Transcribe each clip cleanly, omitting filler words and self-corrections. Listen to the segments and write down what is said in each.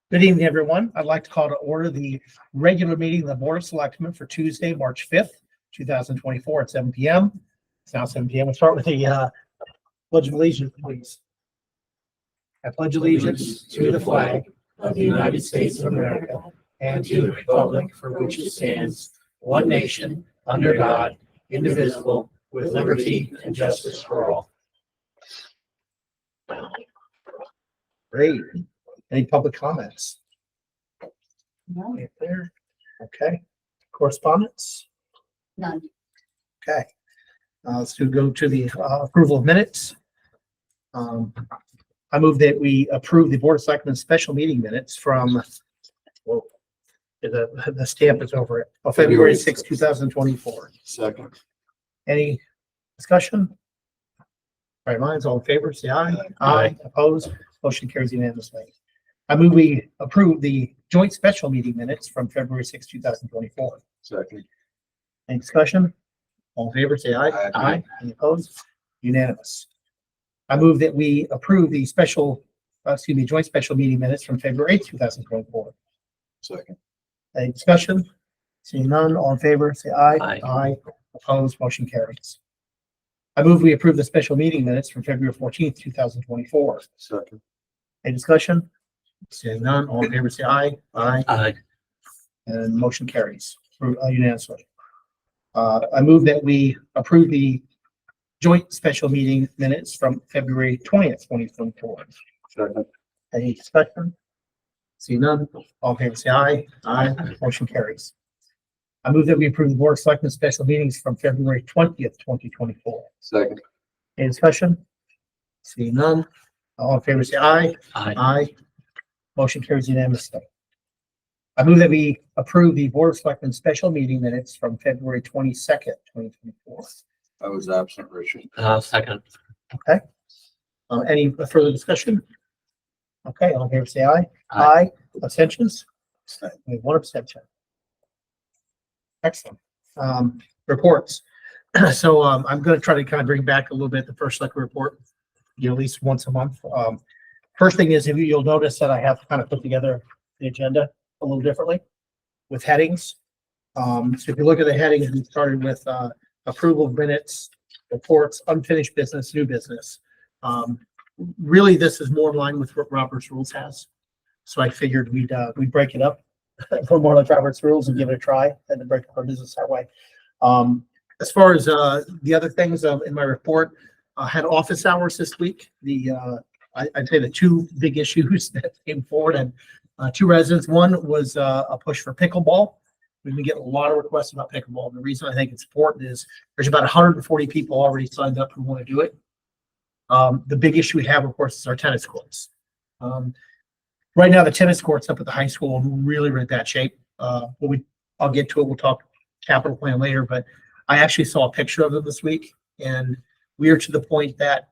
Good evening, everyone. I'd like to call to order the regular meeting of the Board of Selectmen for Tuesday, March 5th, 2024 at 7 p.m. It's now 7 p.m. We'll start with the Pledge of Allegiance, please. I pledge allegiance to the flag of the United States of America and to the republic for which it stands, one nation, under God, indivisible, with liberty and justice for all. Great. Any public comments? No. Right there. Okay. Correspondence? None. Okay. Let's go to the approval of minutes. I move that we approve the Board of Selectmen special meeting minutes from, well, the stamp is over it, February 6, 2024. Second. Any discussion? Right minds, all in favor, say aye. Aye. Opposed? Motion carries unanimously. I move we approve the joint special meeting minutes from February 6, 2024. Second. Any discussion? All in favor, say aye. Aye. Aye. Any opposed? Unanimous. I move that we approve the joint special meeting minutes from February 8, 2024. Second. Any discussion? Seeing none, all in favor, say aye. Aye. Aye. Opposed? Motion carries. I move we approve the special meeting minutes from February 14th, 2024. Second. Any discussion? Seeing none, all in favor, say aye. Aye. Aye. And motion carries unanimously. I move that we approve the joint special meeting minutes from February 20th, 2024. Second. Any discussion? See none, all in favor, say aye. Aye. Motion carries. I move that we approve the Board of Selectmen special meetings from February 20th, 2024. Second. Any discussion? See none, all in favor, say aye. Aye. Aye. Motion carries unanimously. I move that we approve the Board of Selectmen special meeting minutes from February 22nd, 2024. I was absent, Richard. Second. Any further discussion? Okay, all in favor, say aye. Aye. Abstentions? We have one abstention. Excellent. Reports. So I'm going to try to kind of bring back a little bit the first select report, at least once a month. First thing is, if you'll notice that I have kind of put together the agenda a little differently with headings. So if you look at the headings, we started with approval of minutes, reports, unfinished business, new business. Really, this is more in line with what Robert's Rules has. So I figured we'd break it up for more like Robert's Rules and give it a try and then break up our business that way. As far as the other things in my report, I had office hours this week. I'd say the two big issues that came forward and two residents. One was a push for pickleball. We've been getting a lot of requests about pickleball. The reason I think it's important is there's about 140 people already signed up who want to do it. The big issue we have, of course, is our tennis courts. Right now, the tennis courts up at the high school are really in bad shape. I'll get to it. We'll talk capital plan later, but I actually saw a picture of them this week, and we are to the point that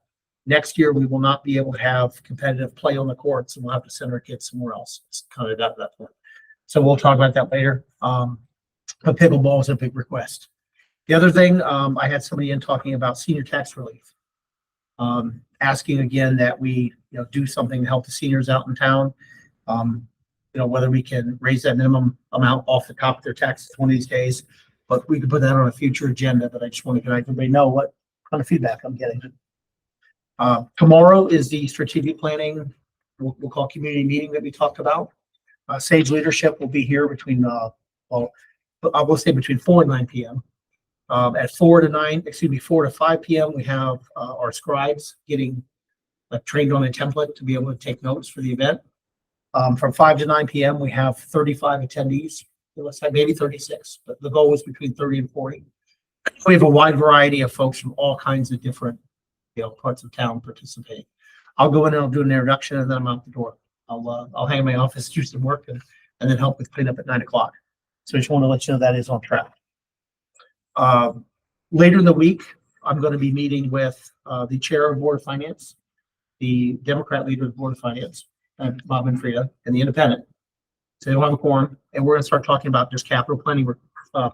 next year we will not be able to have competitive play on the courts, and we'll have to send our kids somewhere else. It's kind of at that point. So we'll talk about that later. But pickleball is a big request. The other thing, I had somebody in talking about senior tax relief, asking again that we do something to help the seniors out in town. Whether we can raise that minimum amount off the top of their taxes one of these days, but we could put that on a future agenda. But I just want to let everybody know what kind of feedback I'm getting. Tomorrow is the strategic planning, we'll call community meeting that we talked about. Sage leadership will be here between, I will say between 4 and 9 p.m. At 4 to 5 p.m. we have our scribes getting trained on a template to be able to take notes for the event. From 5 to 9 p.m. we have 35 attendees. Let's say maybe 36, but the goal is between 30 and 40. We have a wide variety of folks from all kinds of different parts of town participating. I'll go in and I'll do an introduction and then I'm out the door. I'll hang in my office, do some work, and then help with cleanup at 9 o'clock. So I just want to let you know that is on track. Later in the week, I'm going to be meeting with the chair of Board of Finance, the Democrat leader of the Board of Finance, Bob and Frida, and the independent. So they will have a quorum, and we're going to start talking about just capital planning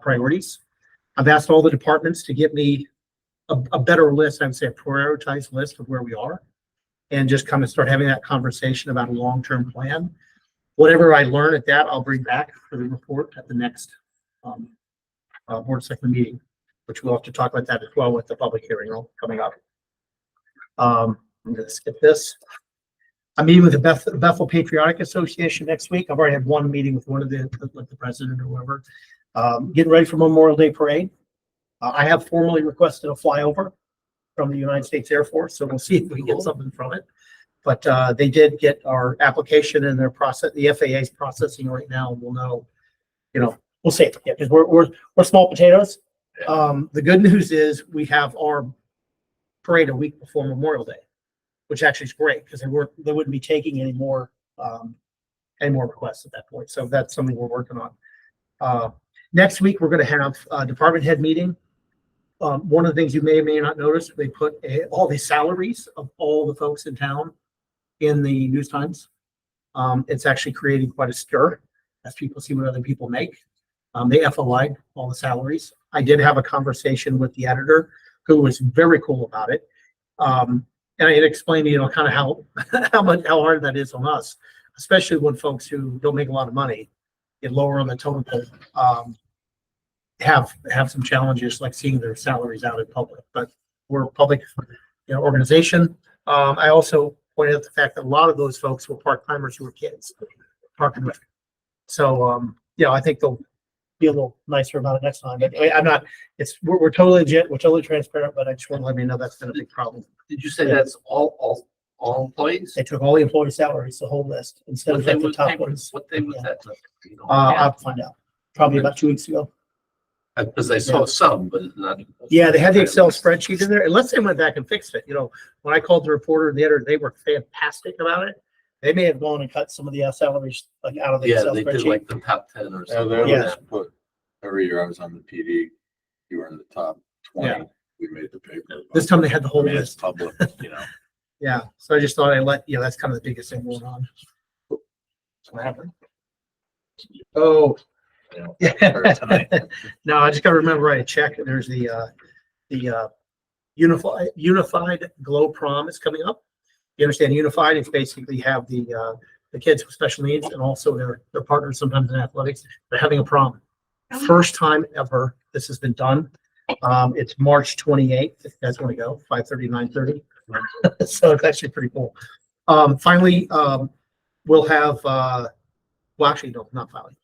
priorities. I've asked all the departments to get me a better list, I would say a prioritized list of where we are, and just kind of start having that conversation about a long-term plan. Whatever I learn at that, I'll bring back for the report at the next board of selectmen meeting, which we'll have to talk about that as well with the public hearing coming up. I'm gonna skip this. I'm meeting with the Bethel Patriotic Association next week. I've already had one meeting with one of the president or whoever. Getting ready for Memorial Day Parade. I have formally requested a flyover from the United States Air Force, so we'll see if we can get something from it. But they did get our application and their process. The FAA is processing right now, and we'll know. We'll see. Yeah, because we're small potatoes. The good news is we have our parade a week before Memorial Day, which actually is great because they wouldn't be taking any more requests at that point. So that's something we're working on. Next week, we're going to have a department head meeting. One of the things you may or may not notice, they put all the salaries of all the folks in town in the News Times. It's actually creating quite a stir as people see what other people make. They FOI'd all the salaries. I did have a conversation with the editor who was very cool about it. And I had explained, kind of how hard that is on us, especially when folks who don't make a lot of money get lower on the totem pole, have some challenges like seeing their salaries out in public. But we're a public, organization. I also pointed out the fact that a lot of those folks were part-timers who were kids, parking with. So, I think they'll be a little nicer about it next time. But I'm not. We're totally legit. We're totally transparent. But I just want to let me know that's been a big problem. Did you say that's all employees? They took all the employee salaries, the whole list, instead of like the top ones. What day was that? I'll find out. Probably about 2 weeks ago. Because I saw some, but not. Yeah, they had the Excel spreadsheet in there, unless they went back and fixed it. When I called the reporter and the editor, they were fantastic about it. They may have gone and cut some of the salaries like out of the Excel they did spreadsheet. like the top 10 or Yeah, something. they Yeah. always put, every year I was on the PD, you were in the top 20. Yeah. We made the paper. This time they had the whole I mean, it's list. public, Yeah, so I just thought that's kind of the biggest thing going on. What happened? Oh, or yeah. tonight. No, I just gotta remember write a check. There's the Unified Glow Prom is coming up. You understand Unified? It's basically have the kids with special needs and also their partners sometimes in athletics. They're having a prom. First time ever this has been done. It's March 28th. If you guys want to go, 5:30, 9:30. So it's actually pretty cool. Finally, we'll have, actually, no, not finally.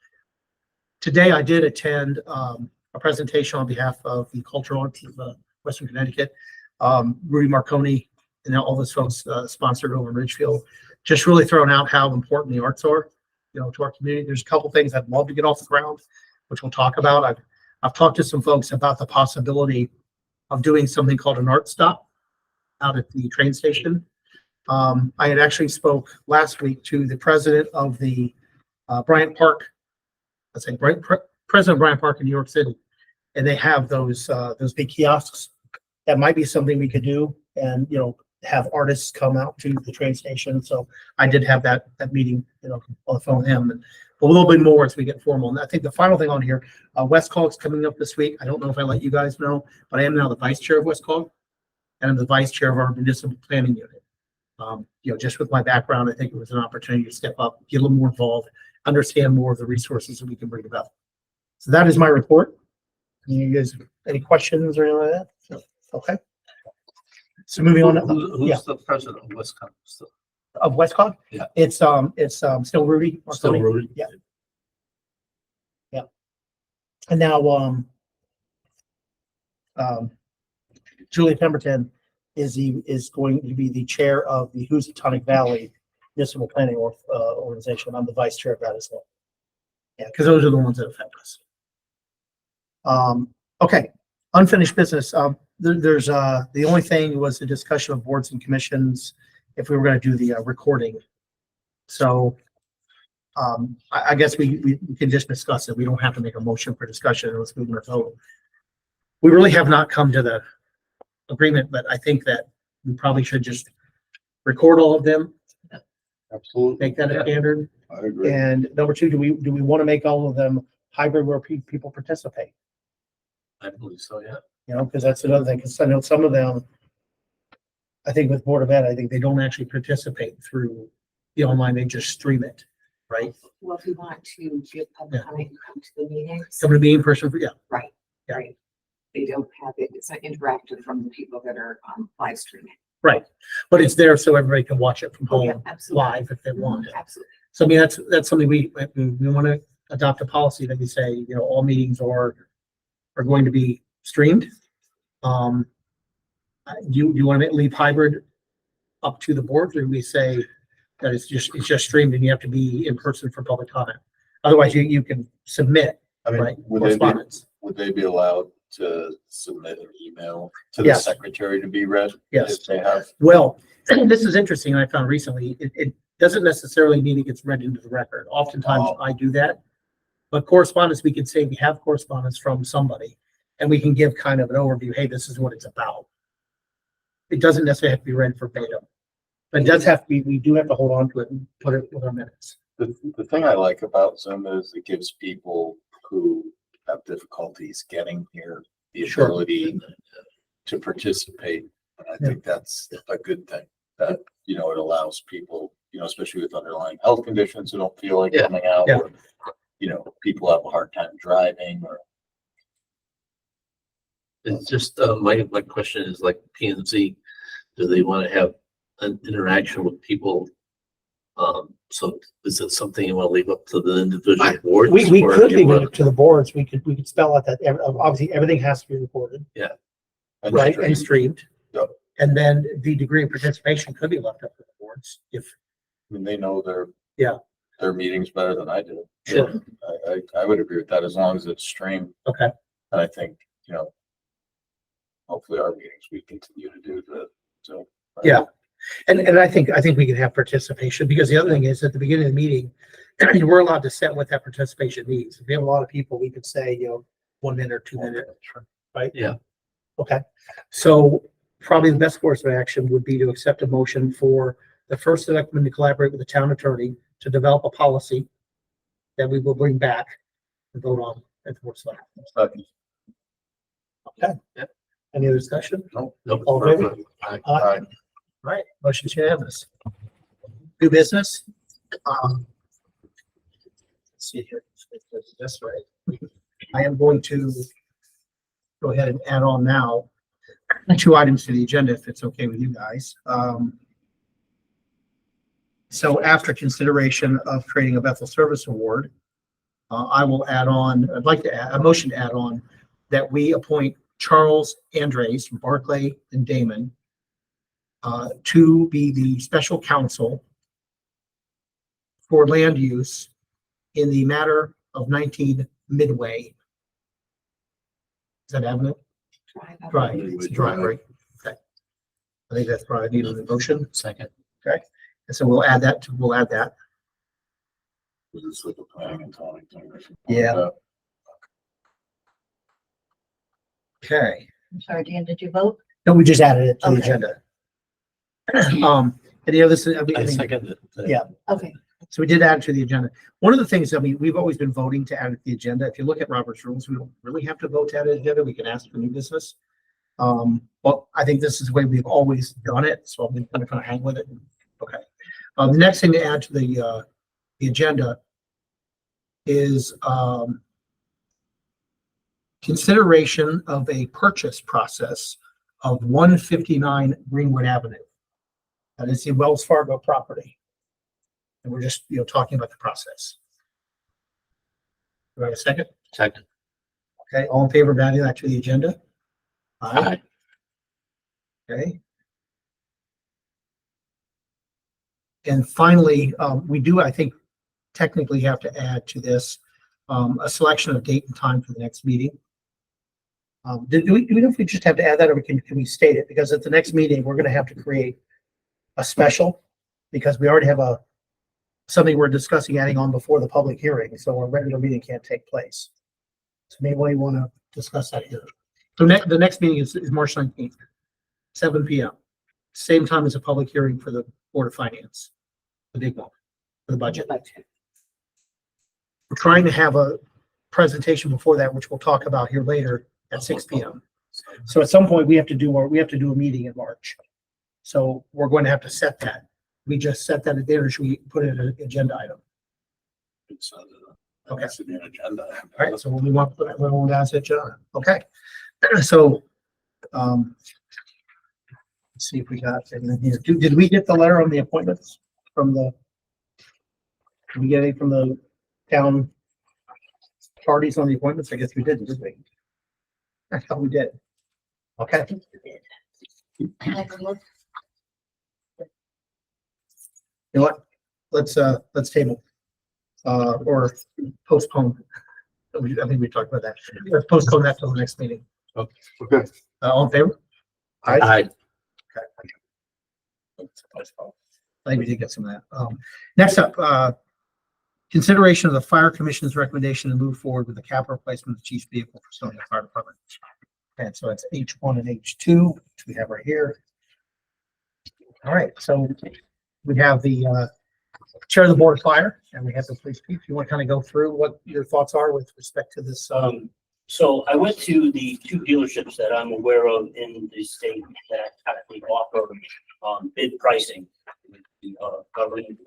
Today, I did attend a presentation on behalf of the Cultural Arts of Western Connecticut. Rudy Marconi and all those folks sponsored over in Ridgefield, just really throwing out how important the arts are, to our community. There's a couple things I'd love to get off the ground, which we'll talk about. I've talked to some folks about the possibility of doing something called an art stop out at the train station. I had actually spoke last week to the president of the Bryant Park. President of Bryant Park in New York City, and they have those big kiosks. That might be something we could do, and have artists come out to the train station. So I did have that meeting, on the phone with him, and a little bit more as we get formal. And I think the final thing on here, Westcog's coming up this week. I don't know if I let you guys know, but I am now the vice chair of Westcog, and I'm the vice chair of our municipal planning unit. Just with my background, I think it was an opportunity to step up, get a little more involved, understand more of the resources that we can bring about. So that is my report. You guys, any questions or anything like that? No. Okay. So moving on. Who's the president of Wisconsin? Of Westcog? Yeah. It's still Rudy. Still Marconi. Rudy? Yeah. Yeah. And now Julie Pemberton is going to be the chair of the Housatonic Valley Municipal Planning Organization. I'm the vice chair of that as well. Yeah, because those are the ones that affect us. Okay, unfinished business. There's the only thing was the discussion of boards and commissions if we were going to do the recording. So I guess we can just discuss it. We don't have to make a motion for discussion. Let's move to vote. We really have not come to the agreement, but I think that we probably should just record all of them. Absolutely. Make that a standard. I agree. And number two, do we want to make all of them hybrid where people participate? I believe so, yeah. Because that's another thing. Because I know some of them, I think with Board of Ed, I think they don't actually participate through the online. They just stream it. right? Well, if you want to give public Yeah. comment, you come to the meetings. Somebody be in person for, yeah, Right, Yeah. right. They don't have it, it's not interactive from the people that are live streaming. right. But it's there so everybody can watch it from Oh, yeah, home absolutely. live if they want. Absolutely. So I mean, that's something we want to adopt a policy that we say, you know, all meetings are going to be streamed. Do you want to leave hybrid up to the board, or do we say that it's just streamed and you have to be in person for public comment? Otherwise, you can submit, I mean, right, would they be, correspondence. would they be allowed to submit an email to the Yes. secretary to be read? Yes. If they have, Well, this is interesting. I found recently, it doesn't necessarily mean it gets read into the record. Oftentimes Oh. I do that. But correspondence, we can say we have correspondence from somebody and we can give kind of an overview. Hey, this is what it's about. It doesn't necessarily have to be read verbatim. But it does have to be, we do have to hold on to it and put it with our minutes. the thing I like about Zoom is it gives people who have difficulties getting here the Sure. ability to participate. And I think that's a good thing, that, you know, it allows people, you know, especially with underlying health conditions who don't feel like Yeah. coming out, Yeah. or, you know, people have a hard time driving, or It's just, my question is like P and Z, do they want to have an interaction with people? So is it something you want to leave up to the individual boards? We or could you leave want- it to the boards. We could spell out that obviously everything has to be recorded, and right, stream. and streamed. Yep. And then the degree of participation could be left up to the boards if, I mean, they know Yeah. their meetings better than I do. Sure. I would agree with that, as long as it's streamed. Okay. And I think, you know, hopefully our meetings, we continue to do the, so. Yeah. And I think we can have participation, because the other thing is at the beginning of the meeting, we're allowed to set what that participation means. If we have a lot of people, we could say, you know, 1 minute or 2 minutes, right? Yeah. Okay, so probably the best course of action would be to accept a motion for the first selectman to collaborate with the town attorney to develop a policy that we will bring back and vote on at the board of selectmen. Okay. Yep. Any other discussion? Nope. All in favor? Aye. Aye. Right, motion's unanimous. New business. Let's see here. That's right. I am going to go ahead and add on now 2 items to the agenda, if it's okay with you guys. So after consideration of creating a Bethel Service Award, I will add on, I'd like to add a motion to add on that we appoint Charles Andres from Barclay and Damon to be the special counsel for land use in the matter of 19 Midway. Is that Avenue? Drive, it's a driveway. Okay. I think that's probably needed a motion. Second. And so we'll add that. Was this like a planning and zoning thing or something? Yeah. Okay. I'm sorry, Dan, did you vote? No, we just added it to the Okay. agenda. Any other, I I mean, second it. Yeah. Okay, so we did add it to the agenda. One of the things, I mean, we've always been voting to add it to the agenda. If you look at Robert's rules, we don't really have to vote to add it to the agenda. We can ask for new business. But I think this is the way we've always done it, so I'm gonna kind of hang with it. Okay. The next thing to add to the agenda is, consideration of a purchase process of 159 Greenwood Avenue. That is the Wells Fargo property. And we're just, you know, talking about the process. Do I have a second? Second. Okay, all in favor of adding that to the agenda? Aye. Okay. And finally, we do, I think, technically have to add to this, a selection of date and time for the next meeting. Do we know if we just have to add that, or can we state it? Because at the next meeting, we're gonna have to create a special, because we already have something we're discussing adding on before the public hearing, so our regular meeting can't take place. So maybe we want to discuss that here. So the next meeting is March 19th, 7 PM. Same time as a public hearing for the Board of Finance, the big one, for the budget. We're trying to have a presentation before that, which we'll talk about here later at 6 PM. So at some point, we have to do a meeting in March. So we're going to have to set that. We just set that at there, or should we put it in an agenda item? It's, Okay. it's in the agenda. All right, so we want to put everyone down to John. Okay. So, let's see if we got anything here. Did we get the letter on the appointments from the, did we get any from the town parties on the appointments? I guess we didn't, did we? I thought we did. Okay. You know what? Let's table, or postpone. I think we talked about that. Let's postpone that till the next meeting. Okay. All in favor? Aye. I, I think we did get some of that. Next up, consideration of the fire commission's recommendation to move forward with the capital replacement of the chief's vehicle for Stony Hill Fire Department. And so it's H1 and H2, which we have right here. All right, so we have the chair of the board of fire, and we have the police chief. You want to kind of go through what your thoughts are with respect to this? So I went to the two dealerships that I'm aware of in the state that actually offer, bid pricing. Government,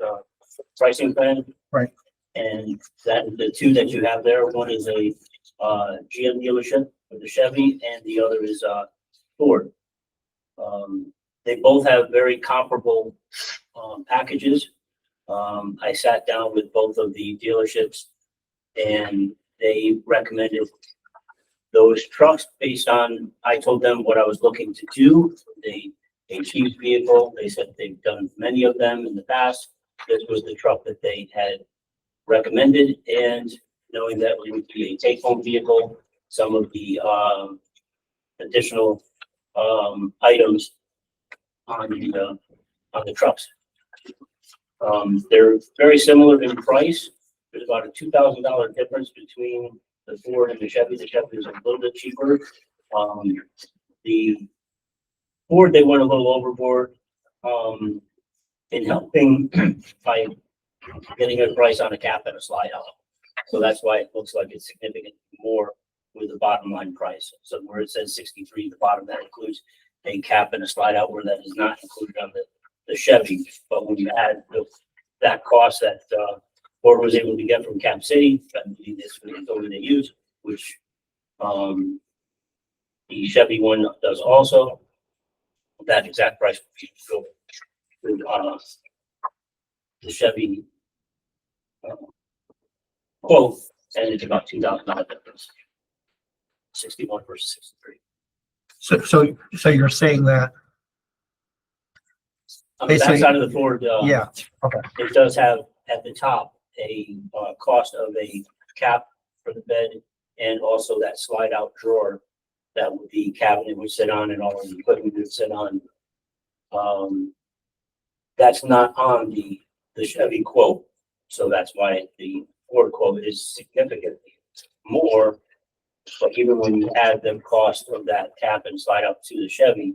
pricing plan. Right. And that, the two that you have there, one is a, GM dealership with the Chevy and the other is, Ford. They both have very comparable, packages. I sat down with both of the dealerships and they recommended those trucks based on, I told them what I was looking to do. A chief's vehicle, they said they've done many of them in the past. This was the truck that they had recommended, and knowing that it would be a take-home vehicle, some of the additional items on the trucks. They're very similar in price. There's about a $2,000 difference between the Ford and the Chevy. The Chevy is a little bit cheaper. The Ford, they went a little overboard in helping by getting a price on a cap and a slide out. So that's why it looks like it's significantly more with the bottom line price. So where it says 63, the bottom, that includes a cap and a slide out, where that is not included on the Chevy. But when you add that cost that Ford was able to get from Cap City, I believe this was the they use, which the Chevy one does also. That exact price would go with the Chevy quote, and it's about $2,000 difference. 61 versus 63. So you're saying that, On the Basically, backside of the Ford, yeah, okay, it does have at the top a cost of a cap for the bed and also that slide out drawer that would the cabinet would sit on and all of the equipment would sit on. That's not on the Chevy quote. So that's why the Ford quote is significantly more. But even when you add the cost of that cap and slide up to the Chevy,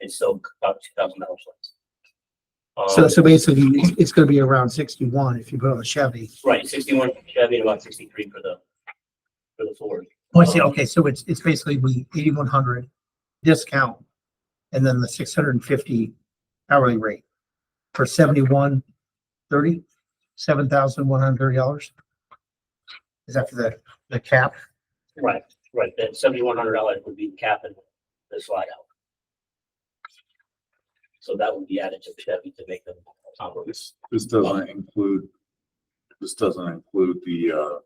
it's still about $2,000 less. so basically it's going to be around 61 if you put on the Chevy. Right, 61 Chevy and about 63 for the Ford. Oh, I see. Okay, so it's basically the 8,100 discount and then the 650 hourly rate for 7,130, $7,130. Is that for the cap? Right. That $7,100 would be the cap and the slide out. So that would be added to the Chevy to make them comparable. This doesn't include the,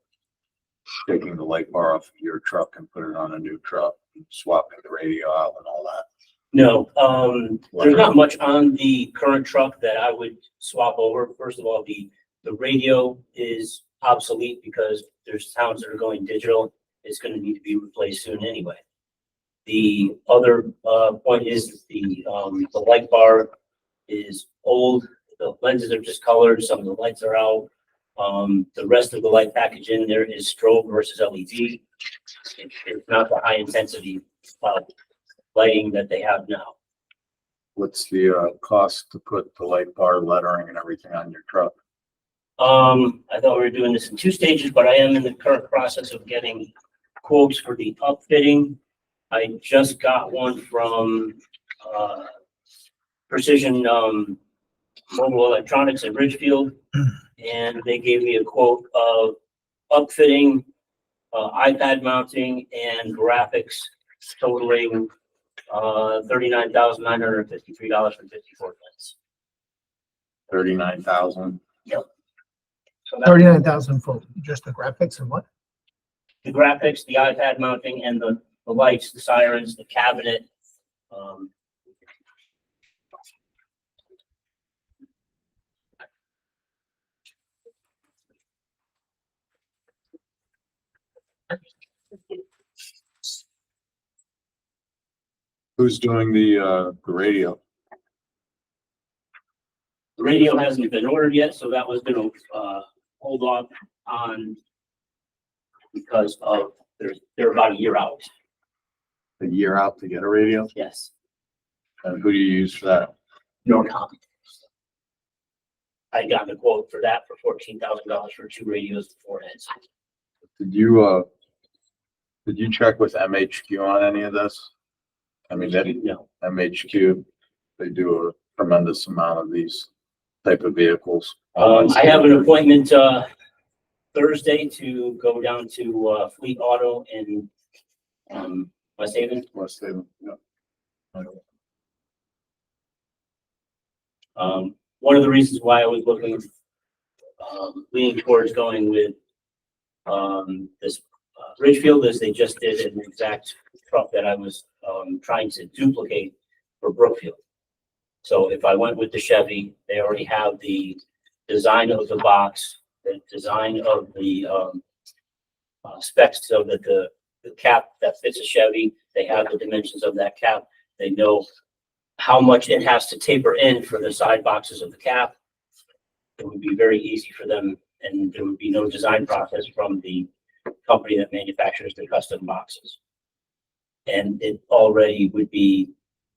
taking the light bar off of your truck and put it on a new truck, swapping the radio out and all that. No, there's not much on the current truck that I would swap over. First of all, the radio is obsolete because there's towns that are going digital. It's going to need to be replaced soon anyway. The other point is the light bar is old. The lenses are just colored. Some of the lights are out. The rest of the light package in there is strobe versus LED. It's not the high intensity lighting that they have now. What's the cost to put the light bar lettering and everything on your truck? I thought we were doing this in 2 stages, but I am in the current process of getting quotes for the upfitting. I just got one from Precision Mobile Electronics in Ridgefield, and they gave me a quote of upfitting, iPad mounting and graphics totaling, $39,953.54. 39,000. So that, 39,000 for just the graphics and what? the graphics, the iPad mounting and the lights, the sirens, the cabinet. Who's doing the radio? The radio hasn't been ordered yet, so that was gonna, hold off on because of, they're about a year out. A year out to get a radio? Yes. And who do you use for that? Norcom. I got a quote for that for $14,000 for 2 radios and 4 heads. Did you check with MHQ on any of this? I mean, that No. MHQ, they do a tremendous amount of these type of vehicles. I have an appointment, Thursday to go down to, Fleet Auto in, West Haven. West Haven, yeah. One of the reasons why I was looking, leaning towards going with, this Ridgefield is they just did an exact truck that I was, trying to duplicate for Brookfield. So if I went with the Chevy, they already have the design of the box, the design of the, specs so that the cap that fits a Chevy, they have the dimensions of that cap. They know how much it has to taper in for the side boxes of the cap. It would be very easy for them, and there would be no design process from the company that manufactures the custom boxes. And it already would be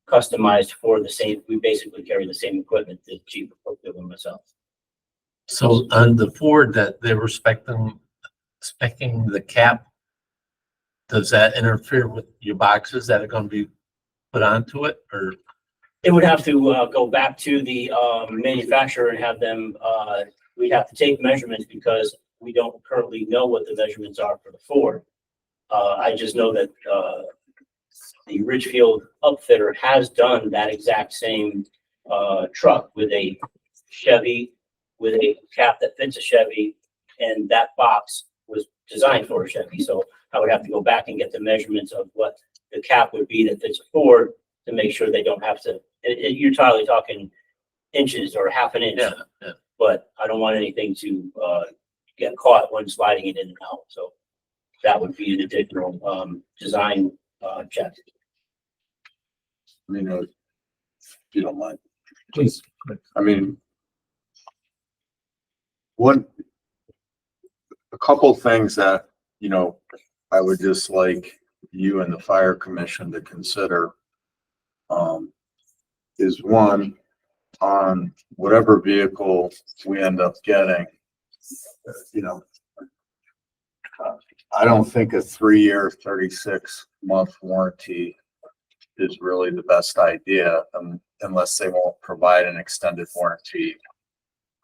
customized for the same, we basically carry the same equipment, the Jeep and myself. So on the Ford that they were spec'ing the cap, does that interfere with your boxes that are gonna be put onto it, or? It would have to go back to the manufacturer and have them, we'd have to take measurements because we don't currently know what the measurements are for the Ford. I just know that the Ridgefield upfitter has done that exact same truck with a Chevy, with a cap that fits a Chevy, and that box was designed for a Chevy. So I would have to go back and get the measurements of what the cap would be that fits a Ford to make sure they don't have to, you're totally talking inches or half an inch. Yeah. But I don't want anything to get caught when sliding it in and out. So that would be an additional design check. I mean, if you don't mind. Please. I mean, a couple things that, I would just like you and the fire commission to consider, is one, on whatever vehicle we end up getting, I don't think a 3-year, 36-month warranty is really the best idea, unless they won't provide an extended warranty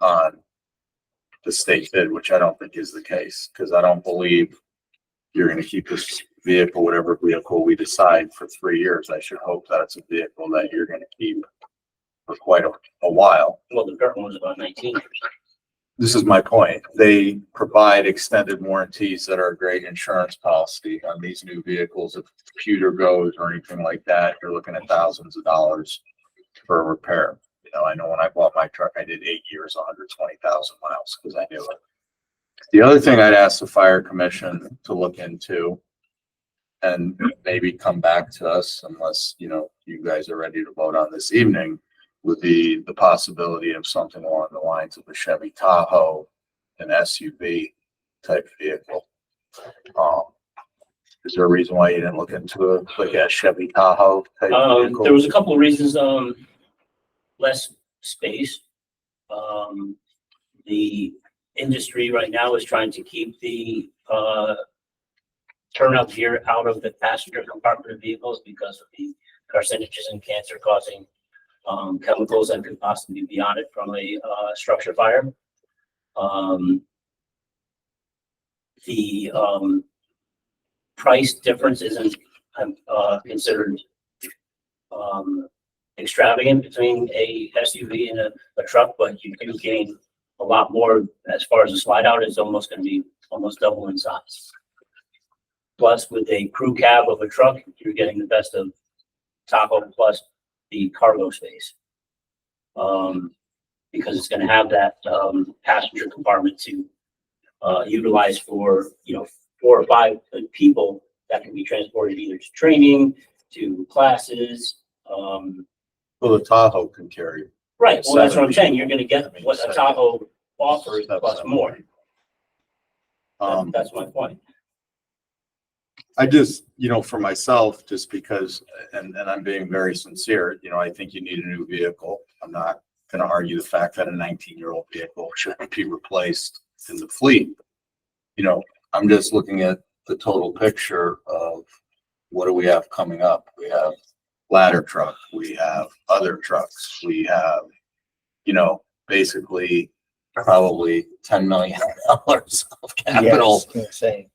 on the state bid, which I don't think is the case, because I don't believe you're going to keep this vehicle, whatever vehicle we decide, for 3 years. I should hope that it's a vehicle that you're going to keep for quite a while. Well, the current one's about 19 years. This is my point. They provide extended warranties that are a great insurance policy on these new vehicles. If the computer goes or anything like that, you're looking at thousands of dollars for a repair. I know when I bought my truck, I did 8 years, 120,000 miles because I knew it. The other thing I'd ask the fire commission to look into, and maybe come back to us unless, you guys are ready to vote on this evening, would be the possibility of something along the lines of a Chevy Tahoe, an SUV type vehicle. Is there a reason why you didn't look into a Chevy Tahoe type vehicle? There was a couple of reasons. Less space. The industry right now is trying to keep the turnout gear out of the passenger compartment of vehicles because of the carcinogens and cancer causing chemicals that could possibly be on it from a structure fire. The price difference isn't considered extravagant between a SUV and a truck, but you do gain a lot more as far as the slide out. It's almost going to be almost double in size. Plus, with a crew cab of a truck, you're getting the best of Tahoe plus the cargo space. Because it's going to have that passenger compartment to utilize for, 4 or 5 people that can be transported either to training, to classes. Well, the Tahoe can carry. Right, well, that's what I'm saying. You're going to get I mean, what a seven. Tahoe offers plus more. Um, That's my point. I just, for myself, just because, and I'm being very sincere, I think you need a new vehicle. I'm not gonna argue the fact that a 19-year-old vehicle shouldn't be replaced in the fleet. I'm just looking at the total picture of what do we have coming up? We have ladder truck, we have other trucks, we have, basically probably $10 million of capital. Insane.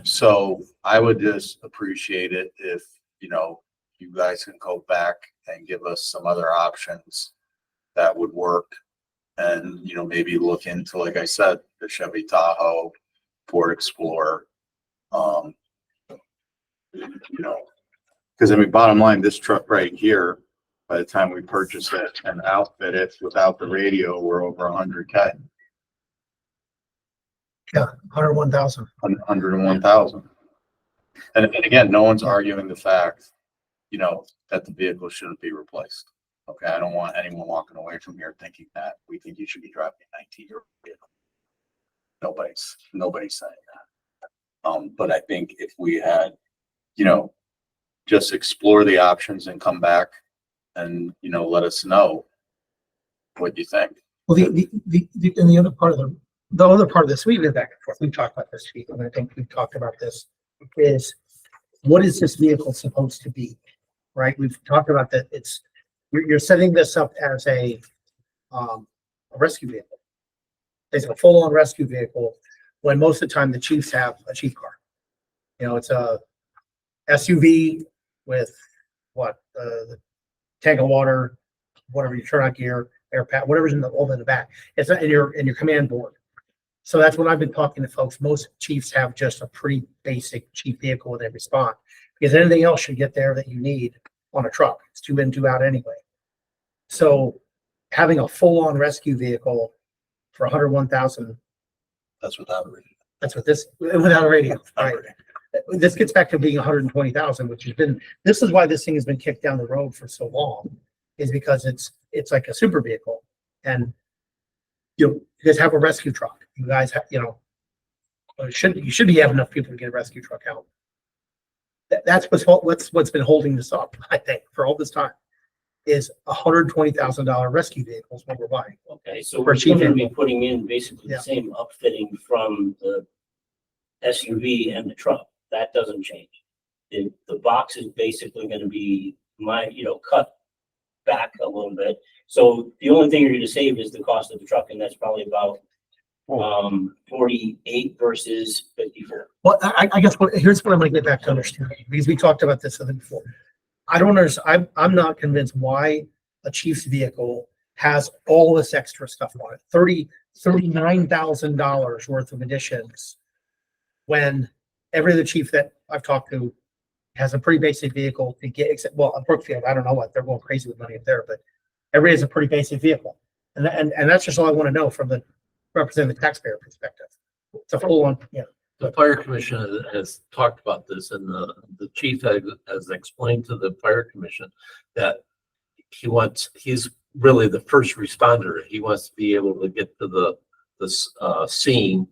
So I would just appreciate it if, you guys can go back and give us some other options that would work. And, maybe look into, like I said, the Chevy Tahoe, Ford Explorer. Because bottom line, this truck right here, by the time we purchase it and outfit it without the radio, we're over 100K, Yeah, 101,000. 101,000. And again, no one's arguing the fact, that the vehicle shouldn't be replaced. Okay, I don't want anyone walking away from here thinking that we think you should be driving a 19-year-old vehicle. Nobody's saying that. But I think if we had, just explore the options and come back and, let us know what you think. Well, and the other part of the other part of this, we've been back and forth. We talked about this, and I think we've talked about this, is what is this vehicle supposed to be? Right? We've talked about that. You're setting this up as a rescue vehicle. It's a full-on rescue vehicle when most of the time the chiefs have a chief car. It's a SUV with the tank of water, whatever your turnout gear, air pack, whatever's in the back. It's in your command board. So that's what I've been talking to folks. Most chiefs have just a pretty basic chief vehicle with every spot, because anything else should get there that you need on a truck. It's 2 in, 2 out anyway. So having a full-on rescue vehicle for 101,000. That's without a radio. That's what this, without a radio, right? This gets back to being 120,000, which has been, this is why this thing has been kicked down the road for so long, is because it's like a super vehicle. And you guys have a rescue truck. You guys have, you should be having enough people to get a rescue truck out. That's what's been holding this up, I think, for all this time, is $120,000 rescue vehicles what we're buying. Okay, so For we're cheap going to be vehicle. putting in basically Yeah. the same upfitting from the SUV and the truck. That doesn't change. The box is basically going to be cut back a little bit. So the only thing you're going to save is the cost of the truck, and that's probably about 48 versus 54. Well, I guess here's what I'm going to get back to understanding, because we talked about this before. I don't understand. I'm not convinced why a chief's vehicle has all this extra stuff on it. $39,000 worth of additions, when every other chief that I've talked to has a pretty basic vehicle to get, except, well, Brookfield, I don't know what, they're going crazy with money up there, but everybody has a pretty basic vehicle. And that's just all I want to know from the representing the taxpayer perspective. It's a full on, The fire commission has talked about this, and the chief has explained to the fire commission that he's really the first responder. He wants to be able to get to the scene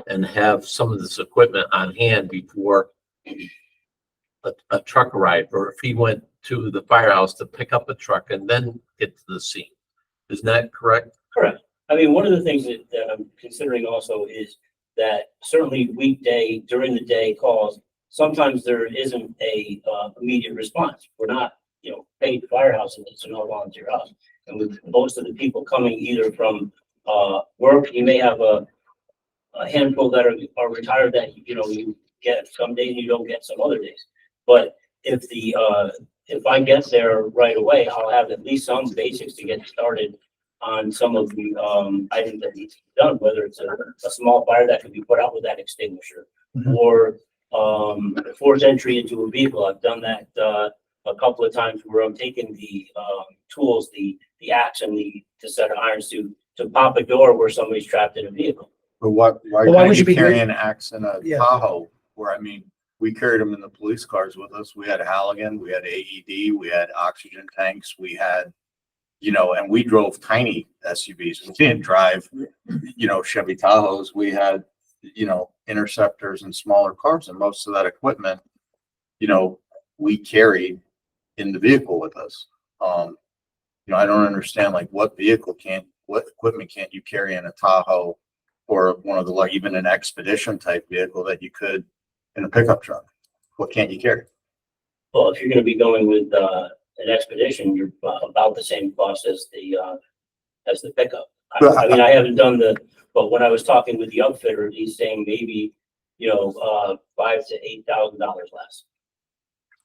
and have some of this equipment on hand before a truck arrived, or if he went to the firehouse to pick up a truck and then get to the scene. Isn't that correct? Correct. I mean, one of the things that I'm considering also is that certainly weekday, during the day calls, sometimes there isn't a immediate response. We're not, paid firehouse, and it's an all volunteer house. And with most of the people coming either from work. You may have a handful that are retired that, you know, you get some days, you don't get some other days. But if I get there right away, I'll have at least some basics to get started on some of the, items that need to be done, whether it's a small fire that can be put out with that extinguisher, Mhm. or, forced entry into a vehicle. I've done that, a couple of times where I'm taking the, tools, the axe and the set of irons to pop a door where somebody's trapped in a vehicle. But why Well, why can't would you you be carry doing- an axe in a Yeah. Tahoe? Where, I mean, we carried them in the police cars with us. We had Halligan, we had AED, we had oxygen tanks, we had, you know, and we drove tiny SUVs. We didn't drive, you know, Chevy Tahoes. We had, you know, Interceptors and smaller cars, and most of that equipment, you know, we carried in the vehicle with us. You know, I don't understand, like, what equipment can't you carry in a Tahoe or one of the, like, even an expedition type vehicle that you could in a pickup truck? What can't you carry? Well, if you're gonna be going with, an expedition, you're about the same cost as the pickup. I mean, I haven't done but when I was talking with the outfitter, he's saying maybe, you know, $5,000 to $8,000 less.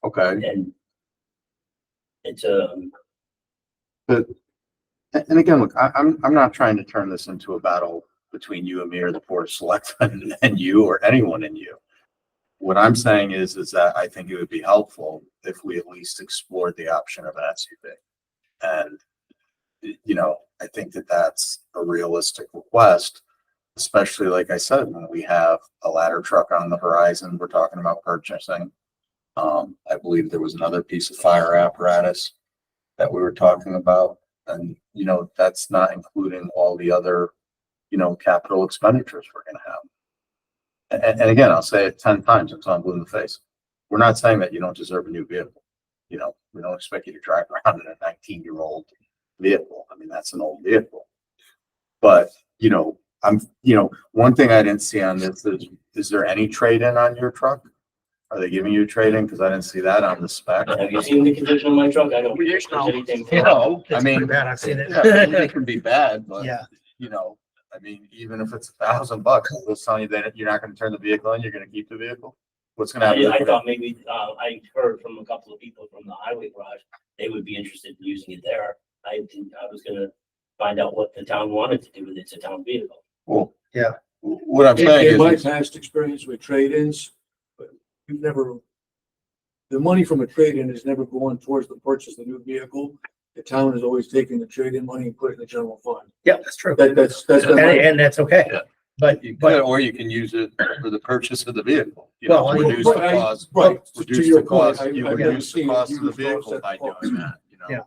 Okay. And it's, And again, look, I'm not trying to turn this into a battle between you and me or the board of selectmen and you or anyone in you. What I'm saying is that I think it would be helpful if we at least explored the option of an SUV. And, you know, I think that that's a realistic request, especially like I said, when we have a ladder truck on the horizon, we're talking about purchasing. I believe there was another piece of fire apparatus that we were talking about. And, you know, that's not including all the other, you know, capital expenditures we're gonna have. And again, I'll say it 10 times until I'm blue in the face. We're not saying that you don't deserve a new vehicle. You know, we don't expect you to drive around in a 19-year-old vehicle. I mean, that's an old vehicle. But, you know, one thing I didn't see on this is there any trade-in on your truck? Are they giving you a trade-in? Because I didn't see that on the spec. have you seen the condition of my truck? I don't. We think used there's to. anything. You know, I It's mean, pretty bad. I've seen it. yeah, it can be bad, but Yeah. you know, I mean, even if it's $1,000, it's telling you that you're not going to turn the vehicle in, you're going to keep the vehicle. What's going to happen? I thought maybe, I heard from a couple of people from the highway garage, they would be interested in using it there. I was gonna find out what the town wanted to do with it. It's a town vehicle. Well, Yeah. what I'm saying In my is, past experience with trade-ins, but you've never, the money from a trade-in is never going towards the purchase of the new vehicle. The town is always taking the trade-in money and putting it in the general fund. Yeah, that's true. That's been my, And that's okay. Yeah. But, you could, but, or you can use it for the purchase of the vehicle. You know, Well, I mean, reduce the right, cost, right, to reduce your the point, cost, you I've never reduce the seen it cost of the used to vehicle offset by the cost. doing that, you know? Yeah.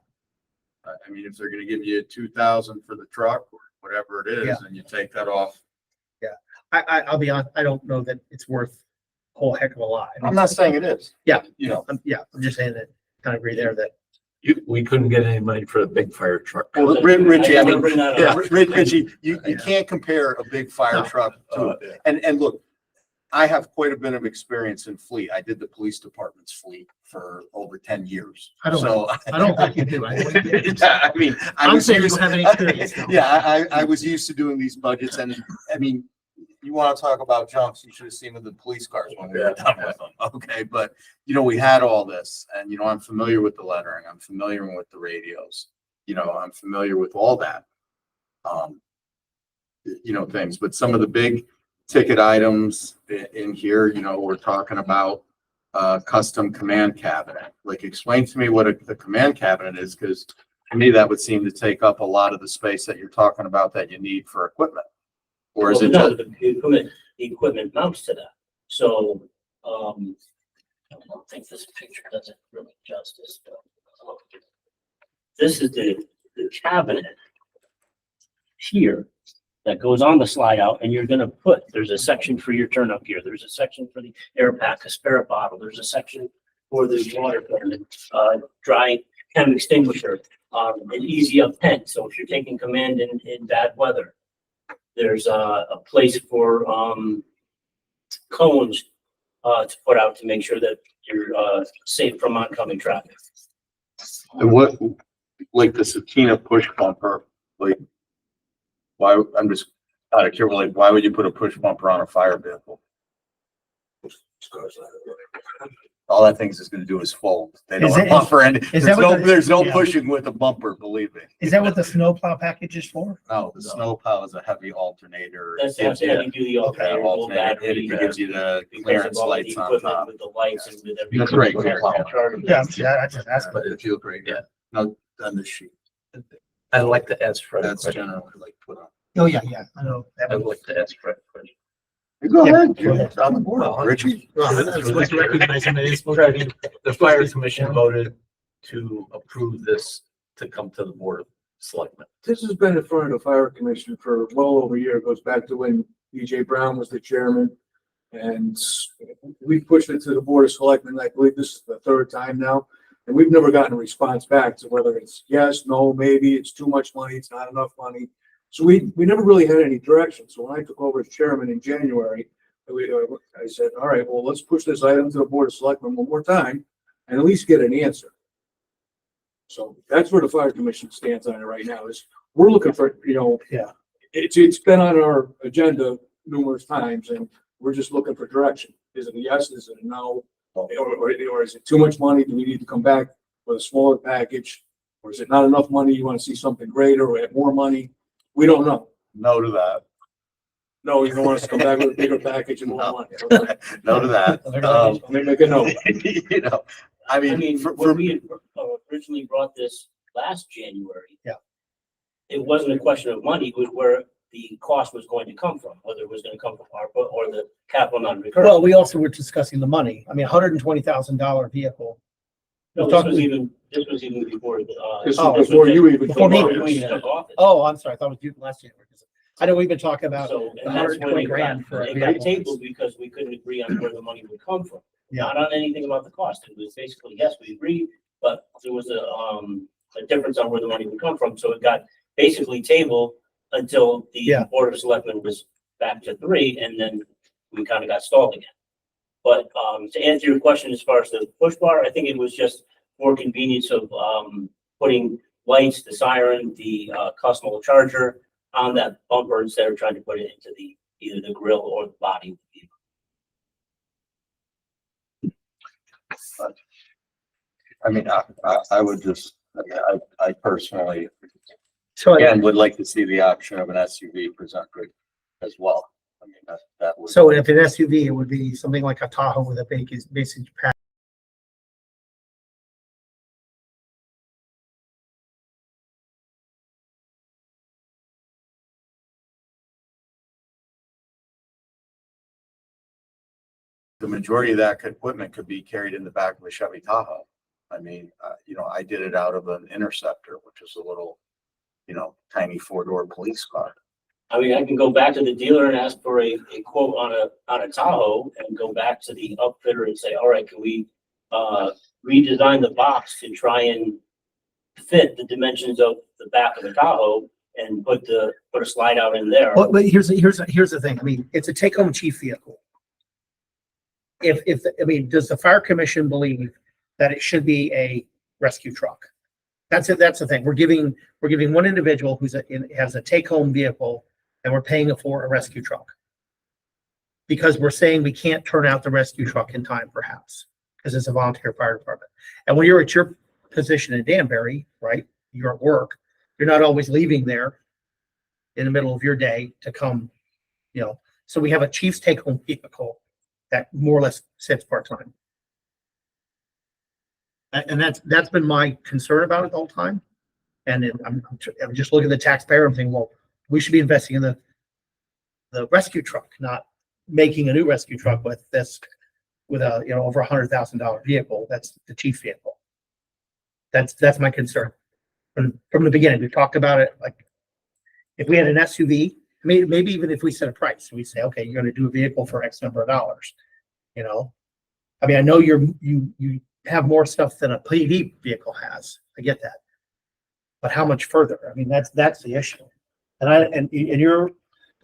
I mean, if they're gonna give you 2,000 for the truck or whatever it Yeah. is, and you take that off. I'll be honest, I don't know that it's worth a whole heck of a lot. I mean, I'm not saying it is. Yeah. You know, I'm just saying that, kind of agree there that, We couldn't get any money for a big fire truck. well, Richie, I I mean, bring that yeah, up. Richie, you Yeah. can't compare a big fire No. truck to it. And look, I have quite a bit of experience in fleet. I did the police department's fleet for over 10 years. I don't So- I don't think you do. Yeah, I mean, I'm saying you don't have any experience, though. Yeah, I was used to doing these budgets, and I mean, you want to talk about jumps, you should have seen with the police cars when we were done with them. Okay, but you know, we had all this, and you know, I'm familiar with the lettering, I'm familiar with the radios, you know, I'm familiar with all that. You know, things, but some of the big ticket items in here, you know, we're talking about custom command cabinet. Like, explain to me what a command cabinet is, because to me, that would seem to take up a lot of the space that you're talking about that you need for equipment. Or is Well, it no, just, the equipment mounts to that. So, I don't think this picture does it really justice. But, this is the cabinet here that goes on the slide out, and you're gonna there's a section for your turnout gear. There's a section for the air pack, a spare bottle. There's a section for the water gun, dry chem extinguisher, an easy up tent. So if you're taking command in bad weather, there's a place for cones to put out to make sure that you're safe from oncoming traffic. and what, like the Satina push bumper, like, Why, I'm just out of curiosity, like, why would you put a push bumper on a fire vehicle? All that thing's is gonna do is fold. They don't Is have it- a bumper and is there's that what no, the- there's no yeah. pushing with a bumper, believe me. Is that what the snowplow package is for? No, the snowplow is a heavy alternator. That's Gives the you- heavy duty alternator, low alternator, battery. it gives you the because of clearance all the lights on equipment top. With the lights and with everything. That's right, With yeah. the charger. Yeah, I just asked. But if you agree, Yeah. no, on this sheet, I'd like to ask Fred a that's question. generally like put on. Oh, yeah, I know. I'd like to ask Fred a question. Go Yeah, ahead, go ahead. it's on the board, Richie. The fire commission voted to approve this to come to the board of selectmen. This has been in front of the fire commission for well over a year. It goes back to when DJ Brown was the chairman. And we pushed it to the board of selectmen. I believe this is the third time now. And we've never gotten a response back to whether it's yes, no, maybe, it's too much money, it's not enough money. So we never really had any direction. So when I took over as chairman in January, I said, all right, well, let's push this item to the board of selectmen one more time and at least get an answer. So that's where the fire commission stands on it right now is we're looking for, Yeah. It's been on our agenda numerous times and we're just looking for direction. Is it a yes? Is it a no? Or is it too much money? Do we need to come back with a smaller package? Or is it not enough money? You want to see something greater or have more money? We don't know. No to that, No, you don't want us to come back with a bigger package and more No. money. no to that. Let me make a note. You know, I I mean, mean, for, when we had originally brought this last January. Yeah. It wasn't a question of money, it was where the cost was going to come from, whether it was gonna come from ARPA or the capital non-recurring. Well, we also were discussing the money. I mean, $120,000 vehicle. No, this was even before the, This Oh, was before you even. Before me. took before office. we took office. Oh, I'm sorry. I thought it was due last January. I know we've been talking about So, the and that's when 120 it grand for a got vehicle. tabled because we couldn't agree on where the money would come from. Yeah. Not on anything about the cost. It was basically, yes, we agreed, but there was a difference on where the money would come from. So it got basically tabled until the Yeah. Board of Selectmen was back to 3, and then we kind of got stalled again. But to answer your question, as far as the push bar, I think it was just for convenience of putting lights, the siren, the custom charger on that bumper instead of trying to put it into either the grill or the body of the vehicle. I mean, I would just, I personally, So, again, would like to see the option of an SUV presented as well. I mean, that would. so if an SUV, it would be something like a Tahoe with a basic pack. The majority of that equipment could be carried in the back of a Chevy Tahoe. I mean, I did it out of an Interceptor, which is a little, tiny 4-door police car. I mean, I can go back to the dealer and ask for a quote on a Tahoe and go back to the upfitter and say, all right, can we redesign the box to try and fit the dimensions of the back of the Tahoe and put a slide out in there. But here's the thing. I mean, it's a take-home chief vehicle. Does the fire commission believe that it should be a rescue truck? That's it. That's the thing. We're giving one individual has a take-home vehicle, and we're paying for a rescue truck. Because we're saying we can't turn out the rescue truck in time, perhaps, because it's a volunteer fire department. And when you're at your position in Danbury, right, you're at work, you're not always leaving there in the middle of your day to come, so we have a chief's take-home vehicle that more or less sits part-time. And that's been my concern about it the whole time. And I'm just looking at the taxpayer and thinking, well, we should be investing in the rescue truck, not making a new rescue truck with a, over $100,000 vehicle. That's the chief vehicle. That's my concern. From the beginning, we talked about it, like, if we had an SUV, maybe even if we set a price, we say, okay, you're going to do a vehicle for X number of dollars, I know you have more stuff than a PD vehicle has. I get that. But how much further? That's the issue. And you're